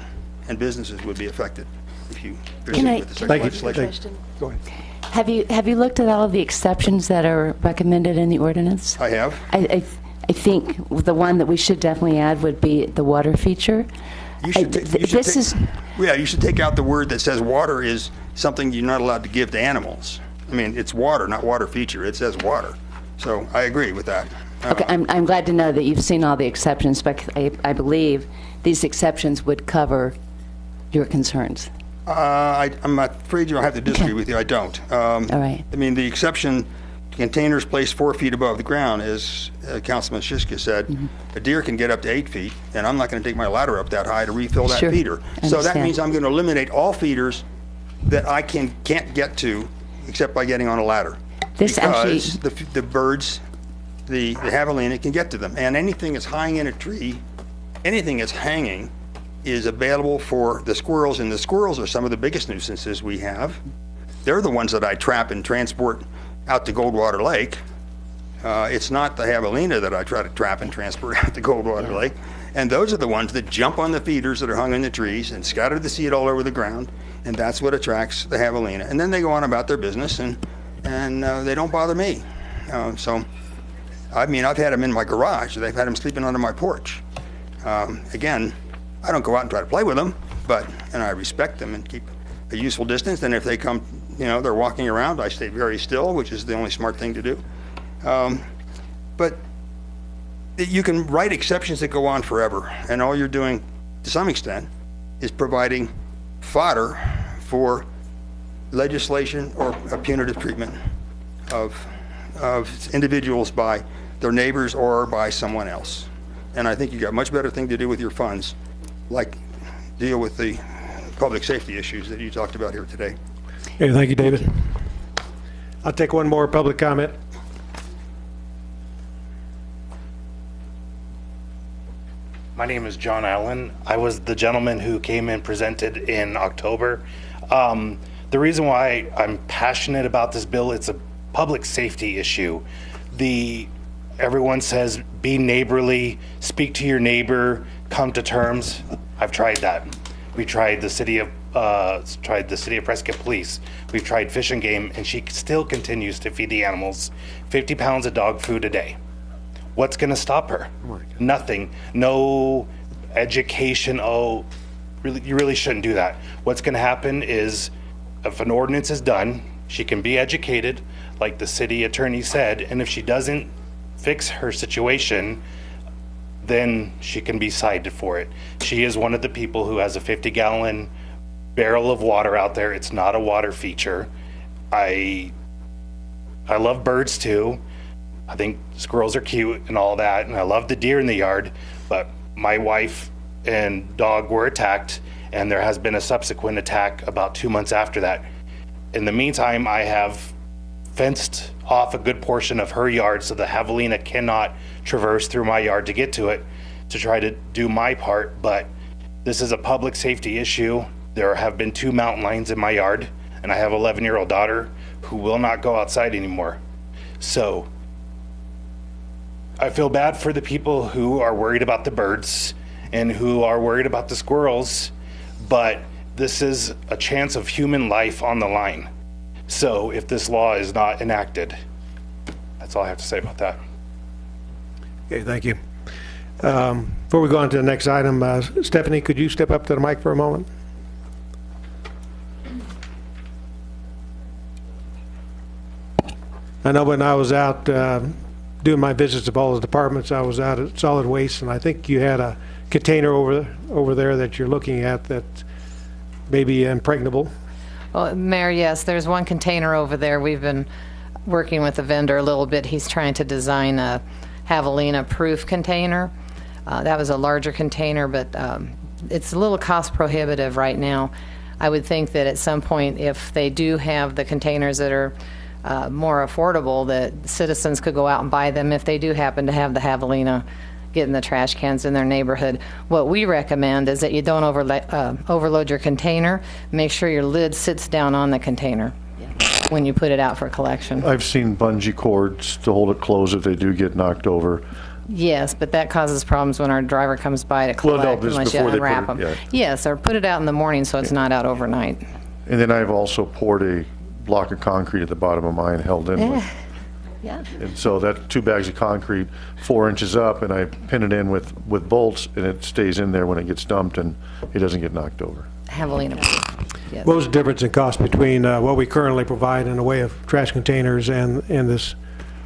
and businesses would be affected if you proceed with this legislation. Go ahead. Have you looked at all of the exceptions that are recommended in the ordinance? I have. I think the one that we should definitely add would be the water feature. You should take out the word that says water is something you're not allowed to give to animals. I mean, it's water, not water feature. It says water. So I agree with that. Okay, I'm glad to know that you've seen all the exceptions, but I believe these exceptions would cover your concerns. I'm afraid you'll have to disagree with you. I don't. All right. I mean, the exception, containers placed 4 feet above the ground, as Councilman Shishka said, a deer can get up to 8 feet, and I'm not going to take my ladder up that high to refill that feeder. So that means I'm going to eliminate all feeders that I can't get to except by getting on a ladder. Because the birds, the javelina can get to them. And anything that's hanging in a tree, anything that's hanging is available for the squirrels, and the squirrels are some of the biggest nuisances we have. They're the ones that I trap and transport out to Goldwater Lake. It's not the javelina that I try to trap and transport out to Goldwater Lake. And those are the ones that jump on the feeders that are hung in the trees and scatter the seed all over the ground, and that's what attracts the javelina. And then they go on about their business, and they don't bother me. So, I mean, I've had them in my garage. They've had them sleeping under my porch. Again, I don't go out and try to play with them, and I respect them and keep a useful distance. And if they come, they're walking around, I stay very still, which is the only smart thing to do. but you can write exceptions that go on forever, and all you're doing, to some extent, is providing fodder for legislation or a punitive treatment of individuals by their neighbors or by someone else. And I think you've got a much better thing to do with your funds, like deal with the public safety issues that you talked about here today. Okay, thank you, David. I'll take one more public comment. My name is John Allen. I was the gentleman who came and presented in October. The reason why I'm passionate about this bill, it's a public safety issue. Everyone says be neighborly, speak to your neighbor, come to terms. I've tried that. We tried the city of Prescott Police. We've tried Fish and Game, and she still continues to feed the animals 50 pounds of dog food a day. What's going to stop her? Nothing. No education. Oh, really, you really shouldn't do that. What's going to happen is, if an ordinance is done, she can be educated, like the city attorney said, and if she doesn't fix her situation, then she can be cited for it. She is one of the people who has a 50-gallon barrel of water out there. It's not a water feature. I love birds too. I think squirrels are cute and all that, and I love the deer in the yard, but my wife and dog were attacked, and there has been a subsequent attack about 2 months after that. In the meantime, I have fenced off a good portion of her yard so the javelina cannot traverse through my yard to get to it, to try to do my part, but this is a public safety issue. There have been 2 mountain lions in my yard, and I have an 11-year-old daughter who will not go outside anymore. So I feel bad for the people who are worried about the birds and who are worried about the squirrels, but this is a chance of human life on the line. So if this law is not enacted, that's all I have to say about that. Okay, thank you. Before we go on to the next item, Stephanie, could you step up to the mic for a moment? I know when I was out doing my visits of all the departments, I was out at solid waste, and I think you had a container over there that you're looking at that may be impregnable. Well, Mayor, yes, there's one container over there. We've been working with the vendor a little bit. He's trying to design a javelina-proof container. That was a larger container, but it's a little cost prohibitive right now. I would think that at some point, if they do have the containers that are more affordable, that citizens could go out and buy them if they do happen to have the javelina getting the trash cans in their neighborhood. What we recommend is that you don't overload your container. Make sure your lid sits down on the container when you put it out for collection. I've seen bungee cords to hold it closed if they do get knocked over. Yes, but that causes problems when our driver comes by to collect, Well, no, unless you before they unwrap put them. it, yeah. Yes, or put it out in the morning so it's not out overnight. And then I've also poured a block of concrete at the bottom of mine, held in with. Yeah. And so that 2 bags of concrete, 4 inches up, and I pin it in with bolts, and it stays in there when it gets dumped, and it doesn't get knocked over. Javelina. Yes. What was the difference in cost between what we currently provide in the way of trash containers and this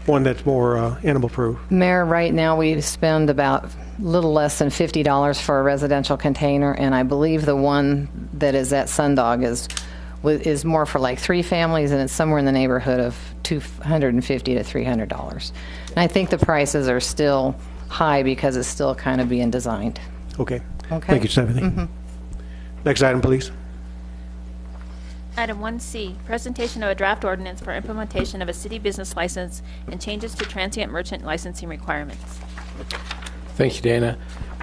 one that's more animal-proof? Mayor, right now we spend about a little less than $50 for a residential container, and I believe the one that is at Sundog is more for like 3 families, and it's somewhere in the neighborhood of $250 to $300. And I think the prices are still high because it's still kind of being designed. Okay. Okay. Thank you, Stephanie. Next item, please. Item 1C, presentation of a draft ordinance for implementation of a city business license and changes to transient merchant licensing requirements. Thank you, Dana.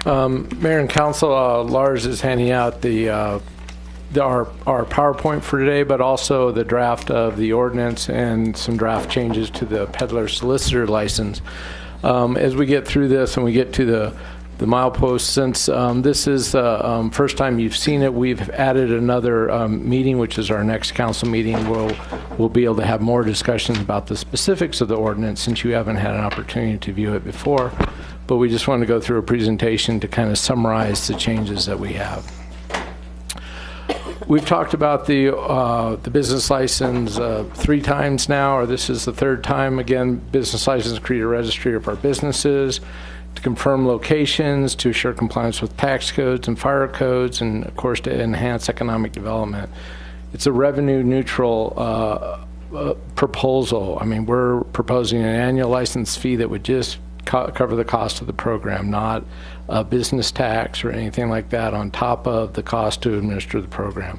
Mayor and Council, Lars is handing out our PowerPoint for today, but also the draft of the ordinance and some draft changes to the peddler solicitor license. As we get through this and we get to the milepost, since this is the first time you've seen it, we've added another meeting, which is our next council meeting. We'll be able to have more discussions about the specifics of the ordinance since you haven't had an opportunity to view it before. But we just want to go through a presentation to kind of summarize the changes that we have. we've talked about the business license 3 times now, or this is the 3rd time. Again, business license create a registry of our businesses, to confirm locations, to assure compliance with tax codes and fire codes, and of course to enhance economic development. It's a revenue neutral proposal. I mean, we're proposing an annual license fee that would just cover the cost of the program, not a business tax or anything like that on top of the cost to administer the program.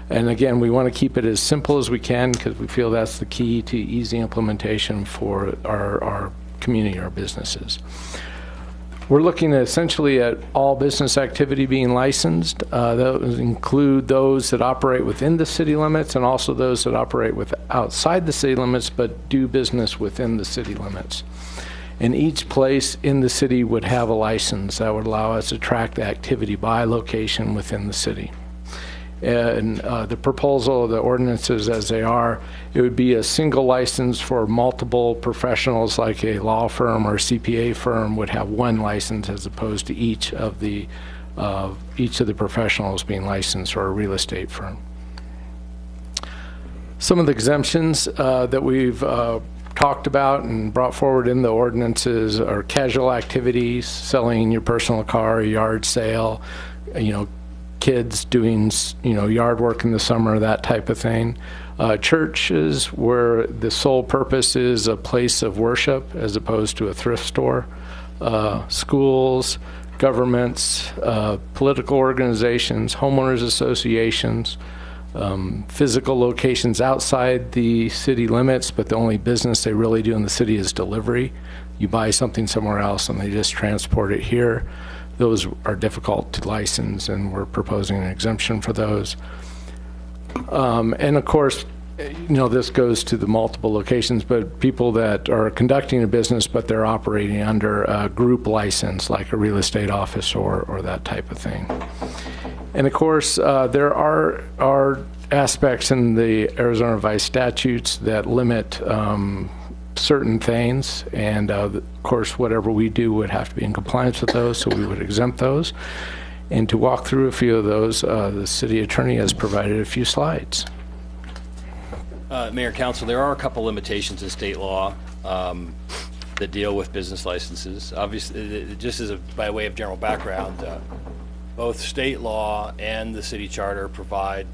And again, we want to keep it as simple as we can because we feel that's the key to easy implementation for our community, our businesses. We're looking essentially at all business activity being licensed. Those include those that operate within the city limits and also those that operate outside the city limits but do business within the city limits. And each place in the city would have a license that would allow us to track the activity by location within the city. And the proposal of the ordinances as they are, it would be a single license for multiple professionals, like a law firm or CPA firm would have 1 license as opposed to each of the professionals being licensed, or a real estate firm. Some of the exemptions that we've talked about and brought forward in the ordinances are casual activities, selling your personal car, a yard sale, kids doing, yard work in the summer, that type of thing. Churches where the sole purpose is a place of worship as opposed to a thrift store. Schools, governments, political organizations, homeowners associations, physical locations outside the city limits, but the only business they really do in the city is delivery. You buy something somewhere else and they just transport it here. Those are difficult to license, and we're proposing an exemption for those. And of course, this goes to the multiple locations, but people that are conducting a business, but they're operating under a group license, like a real estate office or that type of thing. And of course, there are aspects in the Arizona Revised Statutes that limit certain things, and of course whatever we do would have to be in compliance with those, so we would exempt those. And to walk through a few of those, the city attorney has provided a few slides. Mayor, Council, there are a couple limitations in state law that deal with business licenses. Obviously, just by way of general background, both state law and the city charter provide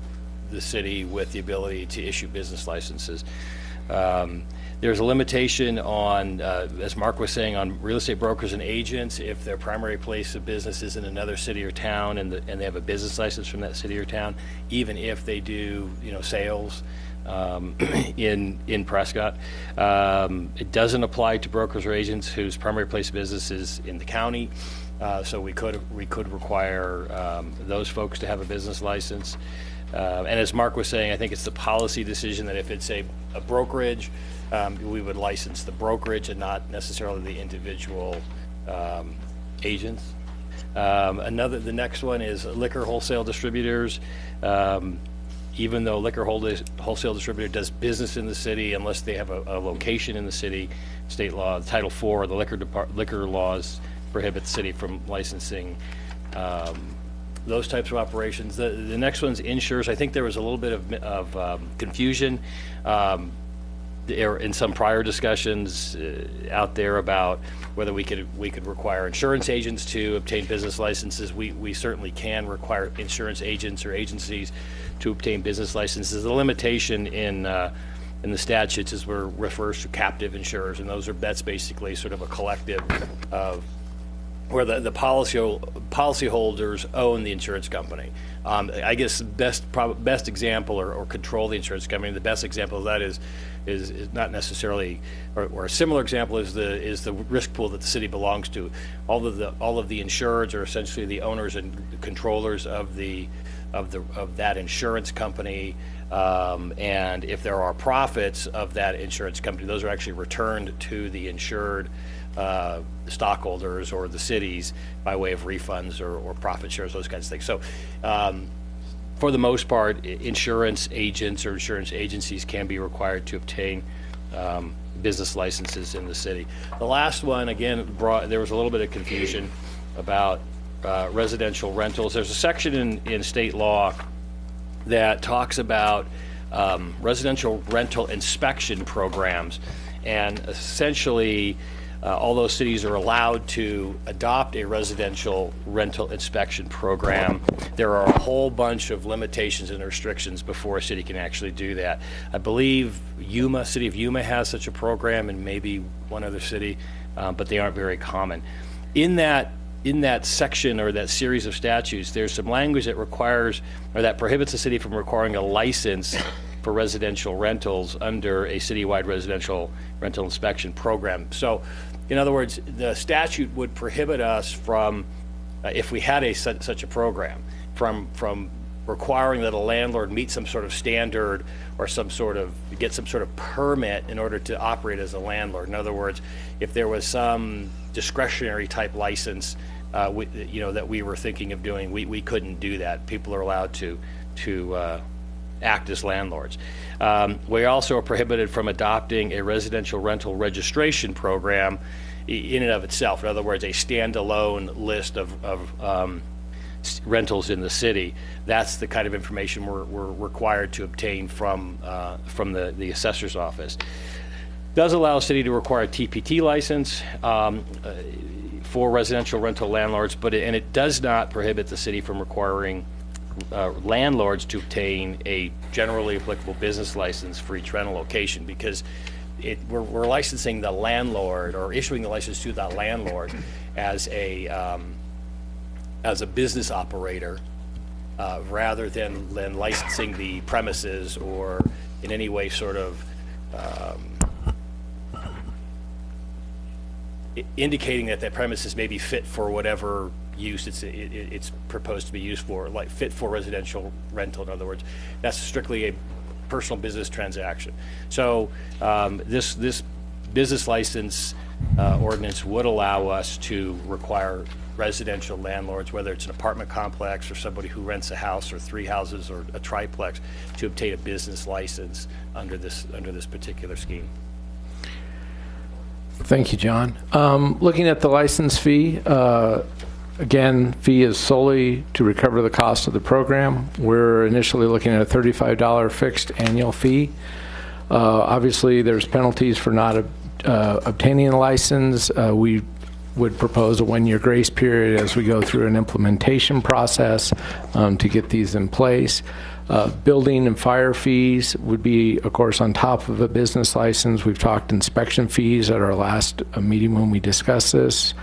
the city with the ability to issue business licenses. There's a limitation on, as Mark was saying, on real estate brokers and agents if their primary place of business is in another city or town and they have a business license from that city or town, even if they do, sales in Prescott. It doesn't apply to brokers or agents whose primary place of business is in the county. So we could require those folks to have a business license. And as Mark was saying, I think it's the policy decision that if it's a brokerage, we would license the brokerage and not necessarily the individual agents. The next one is liquor wholesale distributors. Even though liquor wholesale distributor does business in the city, unless they have a location in the city, state law, Title IV, the liquor laws prohibit the city from licensing those types of operations. The next one's insurers. I think there was a little bit of confusion in some prior discussions out there about whether we could require insurance agents to obtain business licenses. We certainly can require insurance agents or agencies to obtain business licenses. The limitation in the statutes is where it refers to captive insurers, and that's basically sort of a collective of where the policyholders own the insurance company. I guess best example or control the insurance company. The best example of that is not necessarily, or a similar example is the risk pool that the city belongs to. All of the insureds are essentially the owners and controllers of that insurance company. And if there are profits of that insurance company, those are actually returned to the insured stockholders or the cities by way of refunds or profit shares, those kinds of things. So for the most part, insurance agents or insurance agencies can be required to obtain business licenses in the city. The last one, again, there was a little bit of confusion about residential rentals. There's a section in state law that talks about residential rental inspection programs. And essentially, although cities are allowed to adopt a residential rental inspection program, there are a whole bunch of limitations and restrictions before a city can actually do that. I believe City of Yuma has such a program, and maybe one other city, but they aren't very common. In that section or that series of statutes, there's some language that requires or that prohibits a city from requiring a license for residential rentals under a citywide residential rental inspection program. So, in other words, the statute would prohibit us from, if we had such a program, from requiring that a landlord meet some sort of standard or get some sort of permit in order to operate as a landlord. In other words, if there was some discretionary type license, that we were thinking of doing, we couldn't do that. People are allowed to act as landlords. We also are prohibited from adopting a residential rental registration program in and of itself. In other words, a standalone list of rentals in the city. That's the kind of information we're required to obtain from the assessor's office. It does allow a city to require a TPT license for residential rental landlords, and it does not prohibit the city from requiring landlords to obtain a generally applicable business license for each rental location, because we're licensing the landlord or issuing the license to the landlord as a business operator rather than licensing the premises or in any way sort of indicating that premises may be fit for whatever use it's proposed to be used for, like fit for residential rental. In other words, that's strictly a personal business transaction. So this business license ordinance would allow us to require residential landlords, whether it's an apartment complex or somebody who rents a house or 3 houses or a triplex, to obtain a business license under this particular scheme. Thank you, John. Looking at the license fee, again, fee is solely to recover the cost of the program. We're initially looking at a $35 fixed annual fee. Obviously, there's penalties for not obtaining a license. We would propose a 1-year grace period as we go through an implementation process to get these in place. Building and fire fees would be, of course, on top of a business license. We've talked inspection fees at our last meeting when we discussed this.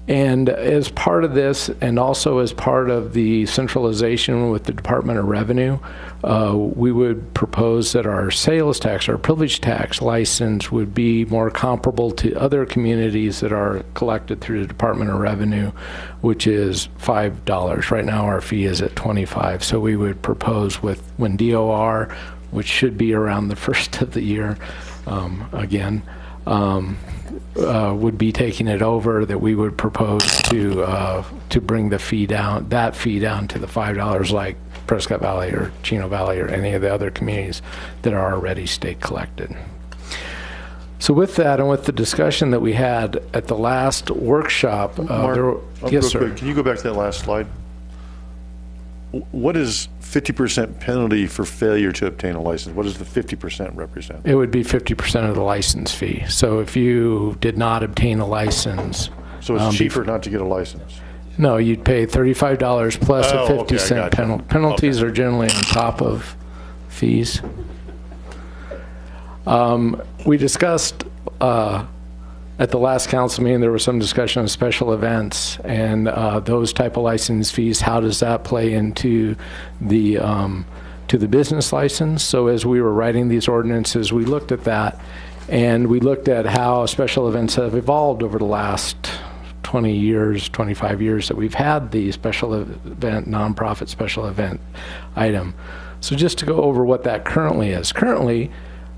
And as part of this, and also as part of the centralization with the Department of Revenue, we would propose that our sales tax, our privilege tax license would be more comparable to other communities that are collected through the Department of Revenue, which is $5. Right now our fee is at $25. So we would propose when DOR, which should be around the first of the year, would be taking it over, that we would propose to bring the fee down, to the $5 like Prescott Valley or Chino Valley or any of the other communities that are already state collected. So with that, and with the discussion that we had at the last workshop, Mark, yes, sir. Quick, can you go back to that last slide? What is 50% penalty for failure to obtain a license? What does the 50% represent? It would be 50% of the license fee. So if you did not obtain a license... So it's cheaper not to get a license? No, you'd pay $35 plus a 50-cent penalty. Penalties are generally on top of fees. We discussed at the last council meeting, there was some discussion of special events and those type of license fees. How does that play into the business license? So as we were writing these ordinances, we looked at that, and we looked at how special events have evolved over the last 20 years, 25 years that we've had the special event, nonprofit special event item. So just to go over what that currently is. Currently,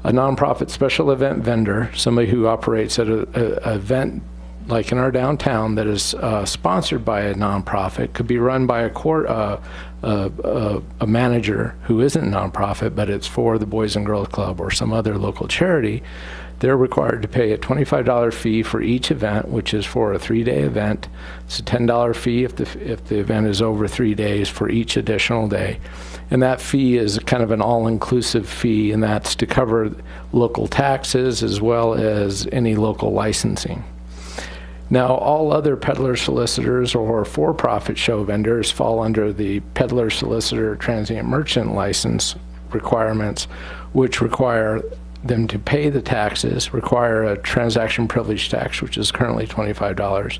a nonprofit special event vendor, somebody who operates at an event like in our downtown, that is sponsored by a nonprofit, could be run by a manager who isn't a nonprofit, but it's for the Boys and Girls Club or some other local charity, they're required to pay a $25 fee for each event, which is for a 3-day event. It's a $10 fee if the event is over 3 days for each additional day. And that fee is kind of an all-inclusive fee, and that's to cover local taxes as well as any local licensing. Now, all other peddler solicitors or for-profit show vendors fall under the peddler solicitor transient merchant license requirements, which require them to pay the taxes, require a transaction privilege tax, which is currently $25,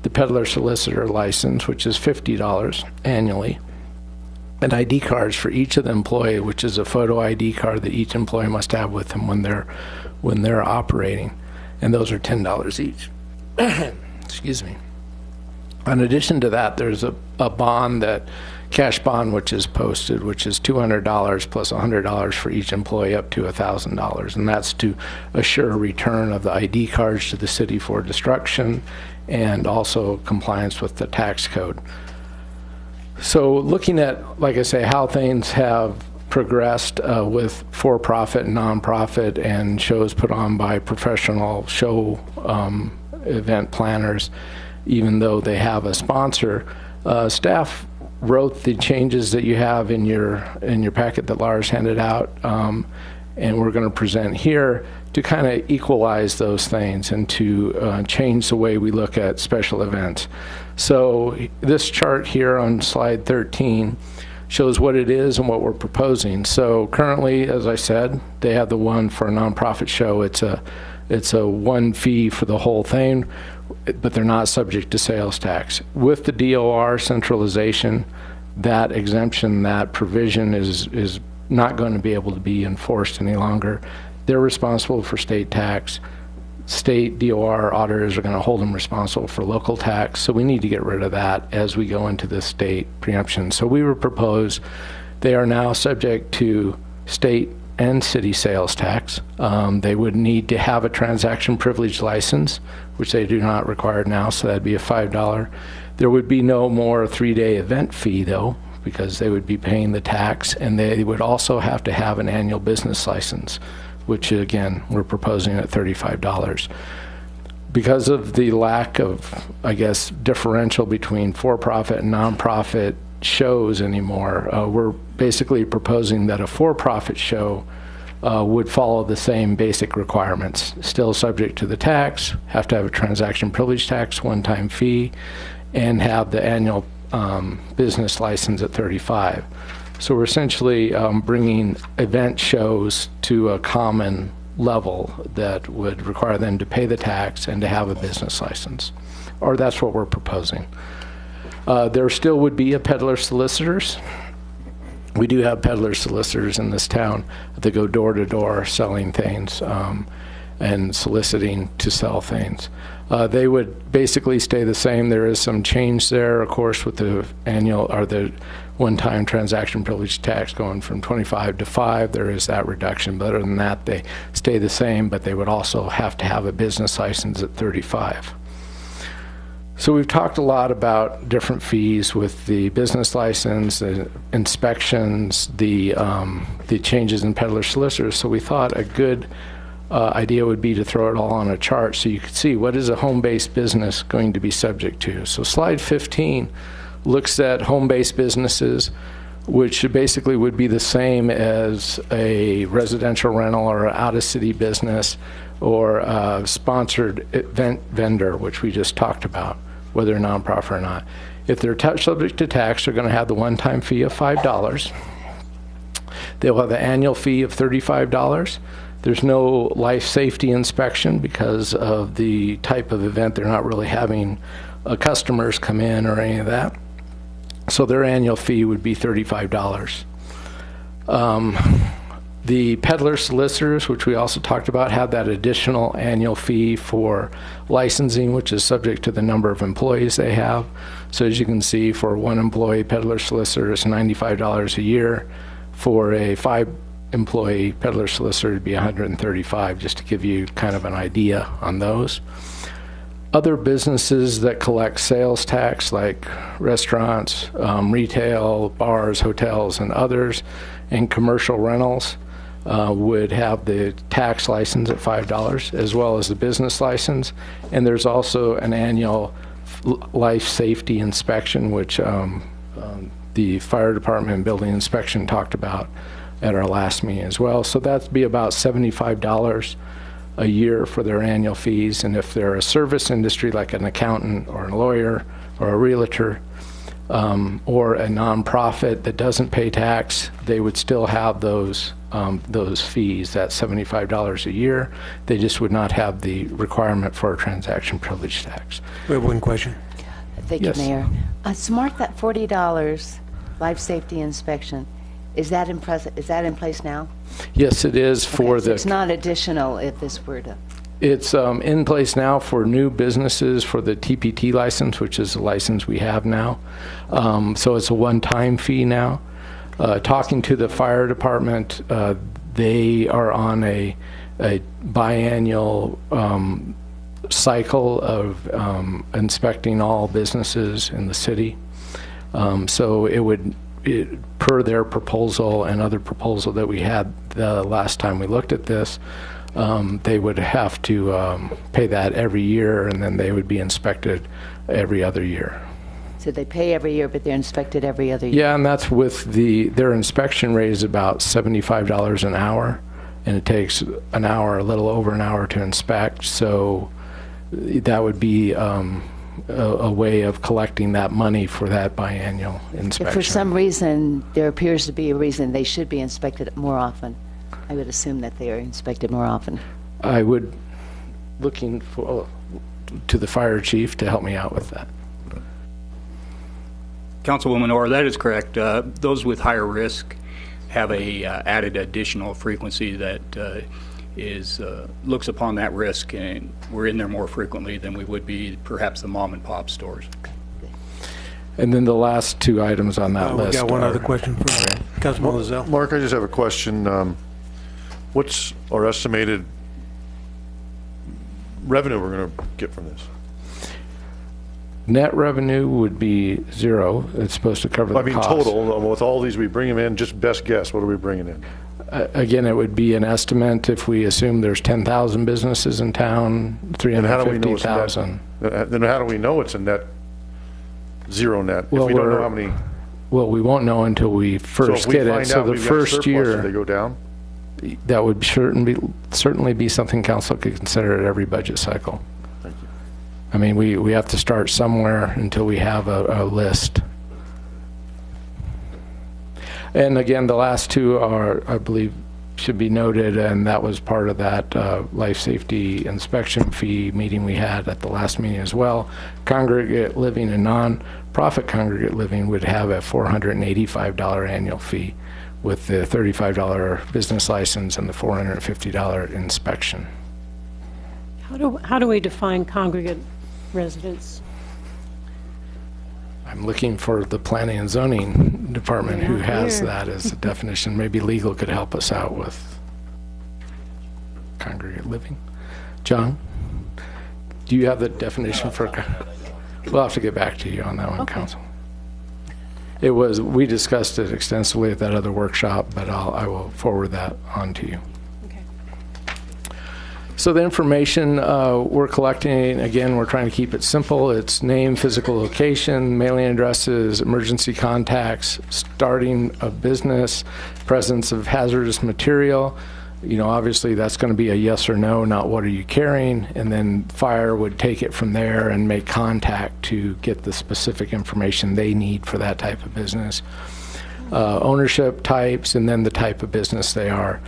the peddler solicitor license, which is $50 annually, and ID cards for each of the employee, which is a photo ID card that each employee must have with them when they're operating, and those are $10 each. Excuse me. In addition to that, there's a bond, cash bond, which is posted, which is $200 plus $100 for each employee, up to $1,000, and that's to assure return of the ID cards to the city for destruction and also compliance with the tax code. So looking at, like I say, how things have progressed with for-profit and nonprofit and shows put on by professional show event planners, even though they have a sponsor, staff wrote the changes that you have in your packet that Lars handed out, and we're going to present here to kind of equalize those things and to change the way we look at special events. So this chart here on slide 13 shows what it is and what we're proposing. So currently, as I said, they have the one for a nonprofit show. It's a one fee for the whole thing, but they're not subject to sales tax. With the DOR centralization, that exemption, that provision is not going to be able to be enforced any longer. They're responsible for state tax. State DOR auditors are going to hold them responsible for local tax, so we need to get rid of that as we go into the state preemption. So we would propose they are now subject to state and city sales tax. They would need to have a transaction privilege license, which they do not require now, so that'd be a $5. There would be no more 3-day event fee, though, because they would be paying the tax, and they would also have to have an annual business license, which, again, we're proposing at $35. Because of the lack of, I guess, differential between for-profit and nonprofit shows anymore, we're basically proposing that a for-profit show would follow the same basic requirements, still subject to the tax, have to have a transaction privilege tax, one-time fee, and have the annual business license at $35. So we're essentially bringing event shows to a common level that would require them to pay the tax and to have a business license, or that's what we're proposing. There still would be a peddler solicitors. We do have peddler solicitors in this town that go door to door selling things and soliciting to sell things. They would basically stay the same. There is some change there, of course, with the annual or the one-time transaction privilege tax going from 25 to 5. There is that reduction, but other than that, they stay the same, but they would also have to have a business license at 35. So we've talked a lot about different fees with the business license, the inspections, the changes in peddler solicitors. So we thought a good idea would be to throw it all on a chart so you could see what is a home-based business going to be subject to. So slide 15 looks at home-based businesses, which basically would be the same as a residential rental or an out-of-city business or a sponsored event vendor, which we just talked about, whether nonprofit or not. If they're subject to tax, they're going to have the one-time fee of $5. They'll have the annual fee of $35. There's no life safety inspection because of the type of event. They're not really having customers come in or any of that. So their annual fee would be $35. The peddler solicitors, which we also talked about, have that additional annual fee for licensing, which is subject to the number of employees they have. So as you can see, for one employee peddler solicitor, it's $95 a year. For a 5-employee peddler solicitor, it'd be $135, just to give you kind of an idea on those. other businesses that collect sales tax, like restaurants, retail, bars, hotels, and others, and commercial rentals, would have the tax license at $5, as well as the business license. And there's also an annual life safety inspection, which the fire department and building inspection talked about at our last meeting as well. So that'd be about $75 a year for their annual fees. And if they're a service industry like an accountant or a lawyer or a realtor or a nonprofit that doesn't pay tax, they would still have those fees, that $75 a year. They just would not have the requirement for a transaction privilege tax. We have one question. Thank Yes. you, Mayor. So Mark, that $40 life safety inspection, is that in place now? Yes, it is for So it's not additional if this were to... It's in place now for new businesses for the TPT license, which is the license we have now. So it's a one-time fee now. Talking to the fire department, they are on a biannual cycle of inspecting all businesses in the city. So it would, per their proposal and other proposal that we had the last time we looked at this, they would have to pay that every year, and then they would be inspected every other year. So they pay every year, but they're inspected every other year? Yeah, and that's with their inspection rate is about $75 an hour, and it takes an hour, a little over an hour to inspect. So that would be a way of collecting that money for that biannual inspection. If for some reason there appears to be a reason they should be inspected more often, I would assume that they are inspected more often. I would looking for to the fire chief to help me out with that. Councilwoman Orr, that is correct. Those with higher risk have a added additional frequency that looks upon that risk, and we're in there more frequently than we would be perhaps the mom and pop stores. And then the last two items on that list. We got one other question for Councilman Lozelle. Mark, I just have a question. What's our estimated revenue we're going to get from this? Net revenue would be zero. It's supposed to cover the cost. Total, with all these we bring them in, just best guess, what are we bringing in? Again, it would be an estimate if we assume there's 10,000 businesses in town, 350,000. Then how do we know it's a net, zero net? Well, if we don't know how many. Well, we won't know until we first get it. So the first year, they go down? that would certainly be something council could consider at every budget cycle. Thank you. I mean, we have to start somewhere until we have a list. And again, the last two are, I believe, should be noted, and that was part of that life safety inspection fee meeting we had at the last meeting as well. Congregate living and non-profit congregate living would have a $485 annual fee with the $35 business license and the $450 inspection. How do we define congregate residents? I'm looking for the planning and zoning department who has here. that as a definition. Maybe legal could help us out with congregate living. John, do you have the definition for? We'll have to get back to you on that one, Okay. Council. We discussed it extensively at that other workshop, but I will forward that on to you. So the information we're collecting, again, we're trying to keep it simple. It's name, physical location, mailing addresses, emergency contacts, starting a business, presence of hazardous material. You know, obviously that's going to be a yes or no, not what are you carrying, and then fire would take it from there and make contact to get the specific information they need for that type of business. Ownership types, and then the type of business they are.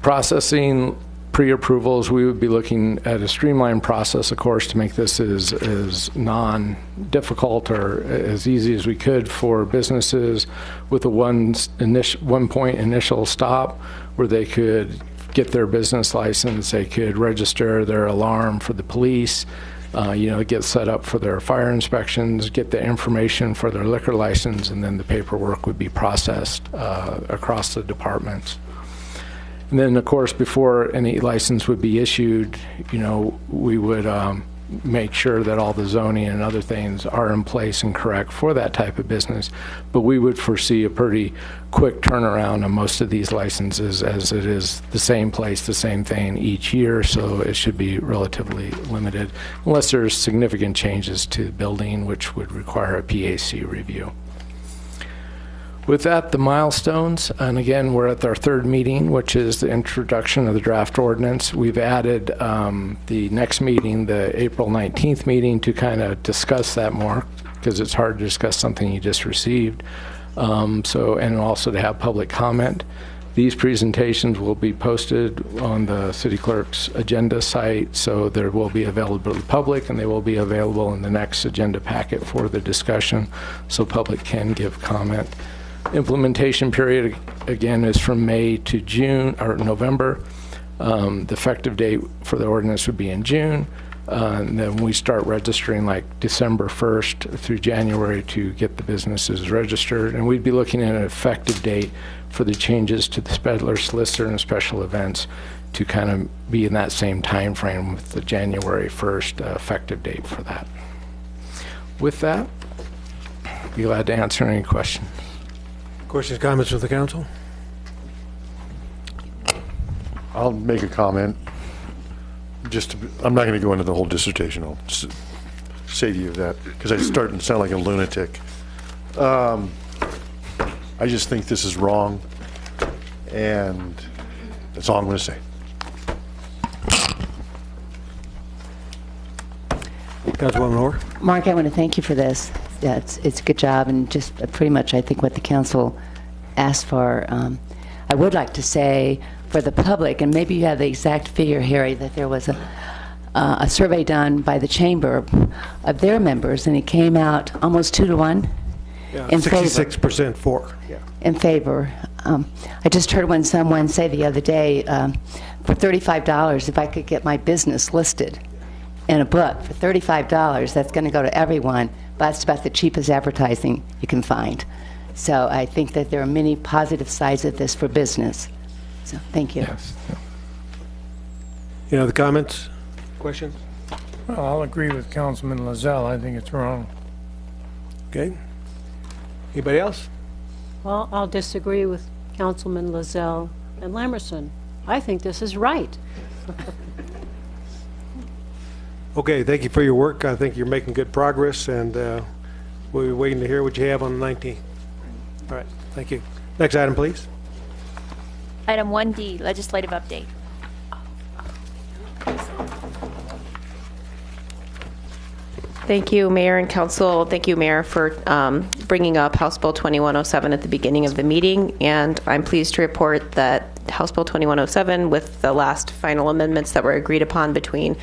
Processing pre-approvals, we would be looking at a streamlined process, of course, to make this as non-difficult or as easy as we could for businesses with a one-point initial stop where they could get their business license, they could register their alarm for the police, get set up for their fire inspections, get the information for their liquor license, and then the paperwork would be processed across the departments. And then, of course, before any license would be issued, we would make sure that all the zoning and other things are in place and correct for that type of business. But we would foresee a pretty quick turnaround on most of these licenses, as it is the same place, the same thing each year, so it should be relatively limited, unless there's significant changes to the building, which would require a PAC review. With that, the milestones, and again, we're at our third meeting, which is the introduction of the draft ordinance. We've added the next meeting, the April 19th meeting, to kind of discuss that more, because it's hard to discuss something you just received. And also to have public comment. These presentations will be posted on the city clerk's agenda site, so there will be available to the public, and they will be available in the next agenda packet for the discussion, so public can give comment. Implementation period, again, is from May to June or November. The effective date for the ordinance would be in June. And then we start registering like December 1st through January to get the businesses registered. And we'd be looking at an effective date for the changes to the peddler, solicitor, and special events to kind of be in that same time frame with the January 1st effective date for that. With that, be glad to answer any questions. Questions, comments from the council? I'll make a comment. I'm not going to go into the whole dissertation. I'll say to you that, because I start to sound like a lunatic. I just think this is wrong, and that's all I'm going to say. Councilwoman Orr? Mark, I want to thank you for this. Yeah, it's a good job, and just pretty much, I think, what the council asked for. I would like to say for the public, and maybe you have the exact figure, Harry, that there was a survey done by the chamber of their members, and it came out almost 2 to 1 in favor. 66% for. Yeah. In favor. I just heard someone say the other day, for $35, if I could get my business listed in a book for $35, that's going to go to everyone, but that's about the cheapest advertising you can find. So I think that there are many positive sides of this for business. So thank you. Yes. Any other comments, questions? Well, I'll agree with Councilman Lazell. I think it's wrong. Okay. Anybody else? Well, I'll disagree with Councilman Lazell and Lamerson. I think this is right. Okay, thank you for your work. I think you're making good progress, and we're waiting to hear what you have on the 19th. All right, thank you. Next item, please. Item 1D, legislative update. Thank you, Mayor and Council. Thank you, Mayor, for bringing up House Bill 2107 at the beginning of the meeting. And I'm pleased to report that House Bill 2107, with the last final amendments that were agreed upon between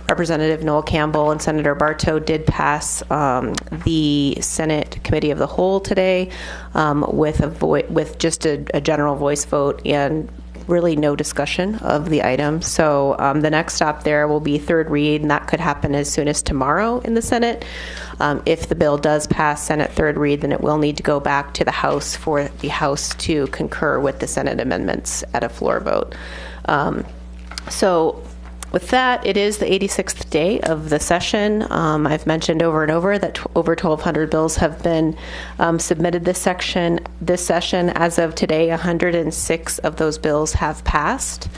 Representative Noel Campbell and Senator Bartow, did pass the Senate Committee of the Whole today with just a general voice vote and really no discussion of the item. So the next stop there will be third read, and that could happen as soon as tomorrow in the Senate. If the bill does pass Senate third read, then it will need to go back to the House for the House to concur with the Senate amendments at a floor vote. So with that, it is the 86th day of the session. I've mentioned over and over that over 1,200 bills have been submitted this session. As of today, 106 of those bills have passed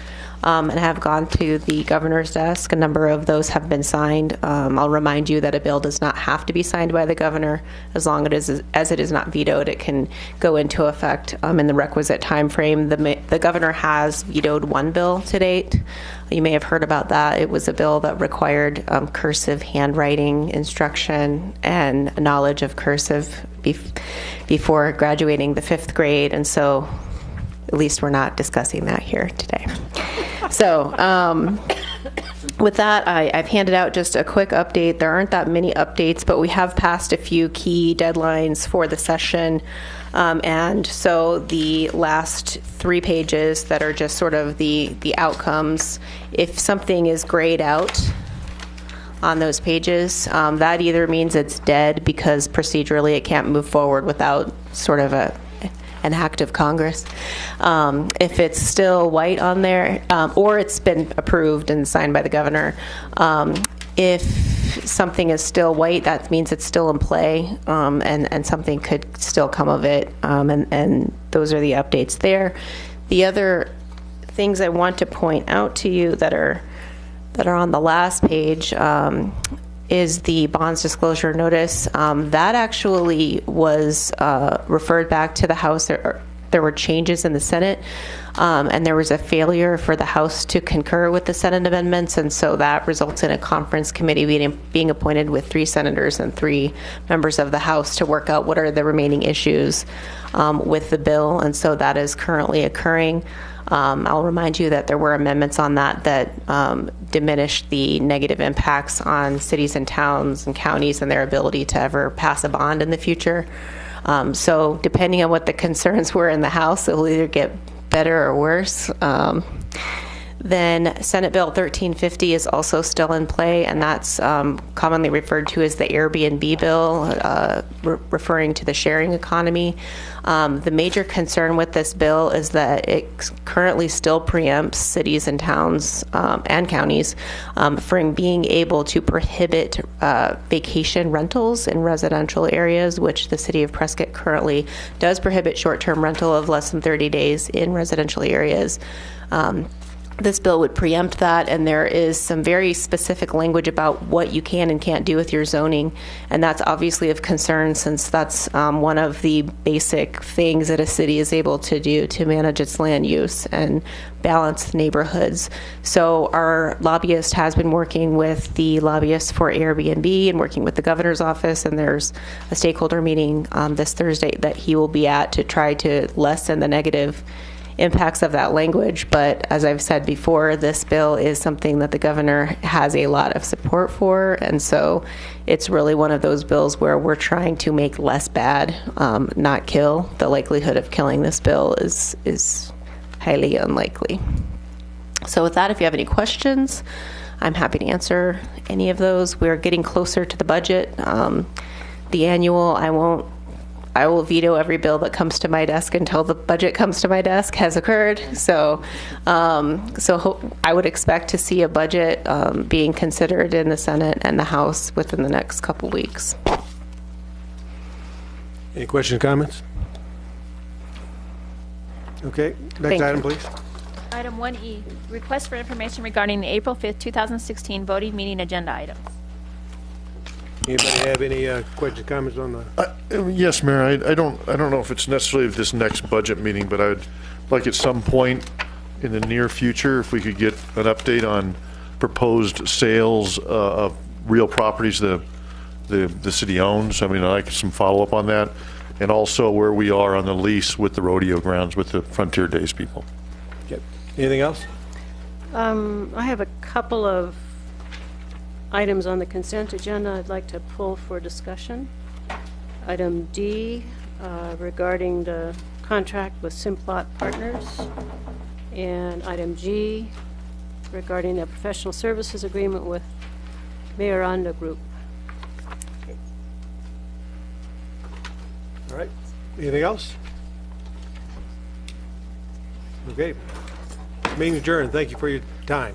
and have gone to the governor's desk. A number of those have been signed. I'll remind you that a bill does not have to be signed by the governor. As long as it is not vetoed, it can go into effect in the requisite time frame. The governor has vetoed one bill to date. You may have heard about that. It was a bill that required cursive handwriting instruction and knowledge of cursive before graduating the 5th grade, and so at least we're not discussing that here today. So with that, I've handed out just a quick update. There aren't that many updates, but we have passed a few key deadlines for the session. And so the last 3 pages that are just sort of the outcomes, if something is grayed out on those pages, that either means it's dead because procedurally it can't move forward without sort of an act of Congress. If it's still white on there, or it's been approved and signed by the governor, if something is still white, that means it's still in play, and something could still come of it, and those are the updates there. The other things I want to point out to you that are on the last page is the bonds disclosure notice. That actually was referred back to the House. There were changes in the Senate, and there was a failure for the House to concur with the Senate amendments, and so that results in a conference committee being appointed with 3 senators and 3 members of the House to work out what are the remaining issues with the bill, and so that is currently occurring. I'll remind you that there were amendments on that diminished the negative impacts on cities and towns and counties and their ability to ever pass a bond in the future. So depending on what the concerns were in the House, it will either get better or worse. Then Senate Bill 1350 is also still in play, and that's commonly referred to as the Airbnb bill, referring to the sharing economy. The major concern with this bill is that it currently still preempts cities and towns and counties from being able to prohibit vacation rentals in residential areas, which the city of Prescott currently does prohibit short-term rental of less than 30 days in residential areas. This bill would preempt that, and there is some very specific language about what you can and can't do with your zoning, and that's obviously of concern since that's one of the basic things that a city is able to do to manage its land use and balance neighborhoods. So our lobbyist has been working with the lobbyists for Airbnb and working with the governor's office, and there's a stakeholder meeting this Thursday that he will be at to try to lessen the negative impacts of that language. But as I've said before, this bill is something that the governor has a lot of support for, and so it's really one of those bills where we're trying to make less bad, not kill. The likelihood of killing this bill is highly unlikely. So with that, if you have any questions, I'm happy to answer any of those. We're getting closer to the budget. The annual, I will veto every bill that comes to my desk until the budget comes to my desk has occurred. So, I would expect to see a budget being considered in the Senate and the House within the next couple weeks. Any questions, comments? Okay, next item, please. Item 1E, request for information regarding the April 5th, 2016 voting meeting agenda items. Anybody have any questions, comments on the? Yes, Mayor, I don't know if it's necessarily this next budget meeting, but I'd like at some point in the near future, if we could get an update on proposed sales of real properties the city owns. I mean, I'd like some follow-up on that, and also where we are on the lease with the rodeo grounds with the Frontier Days people. Okay. Anything else? I have a couple of items on the consent agenda I'd like to pull for discussion. Item D, regarding the contract with Simplot Partners, and item G, regarding a professional services agreement with Mayoranda Group. All right. Anything else? Okay. Meeting adjourned. Thank you for your time.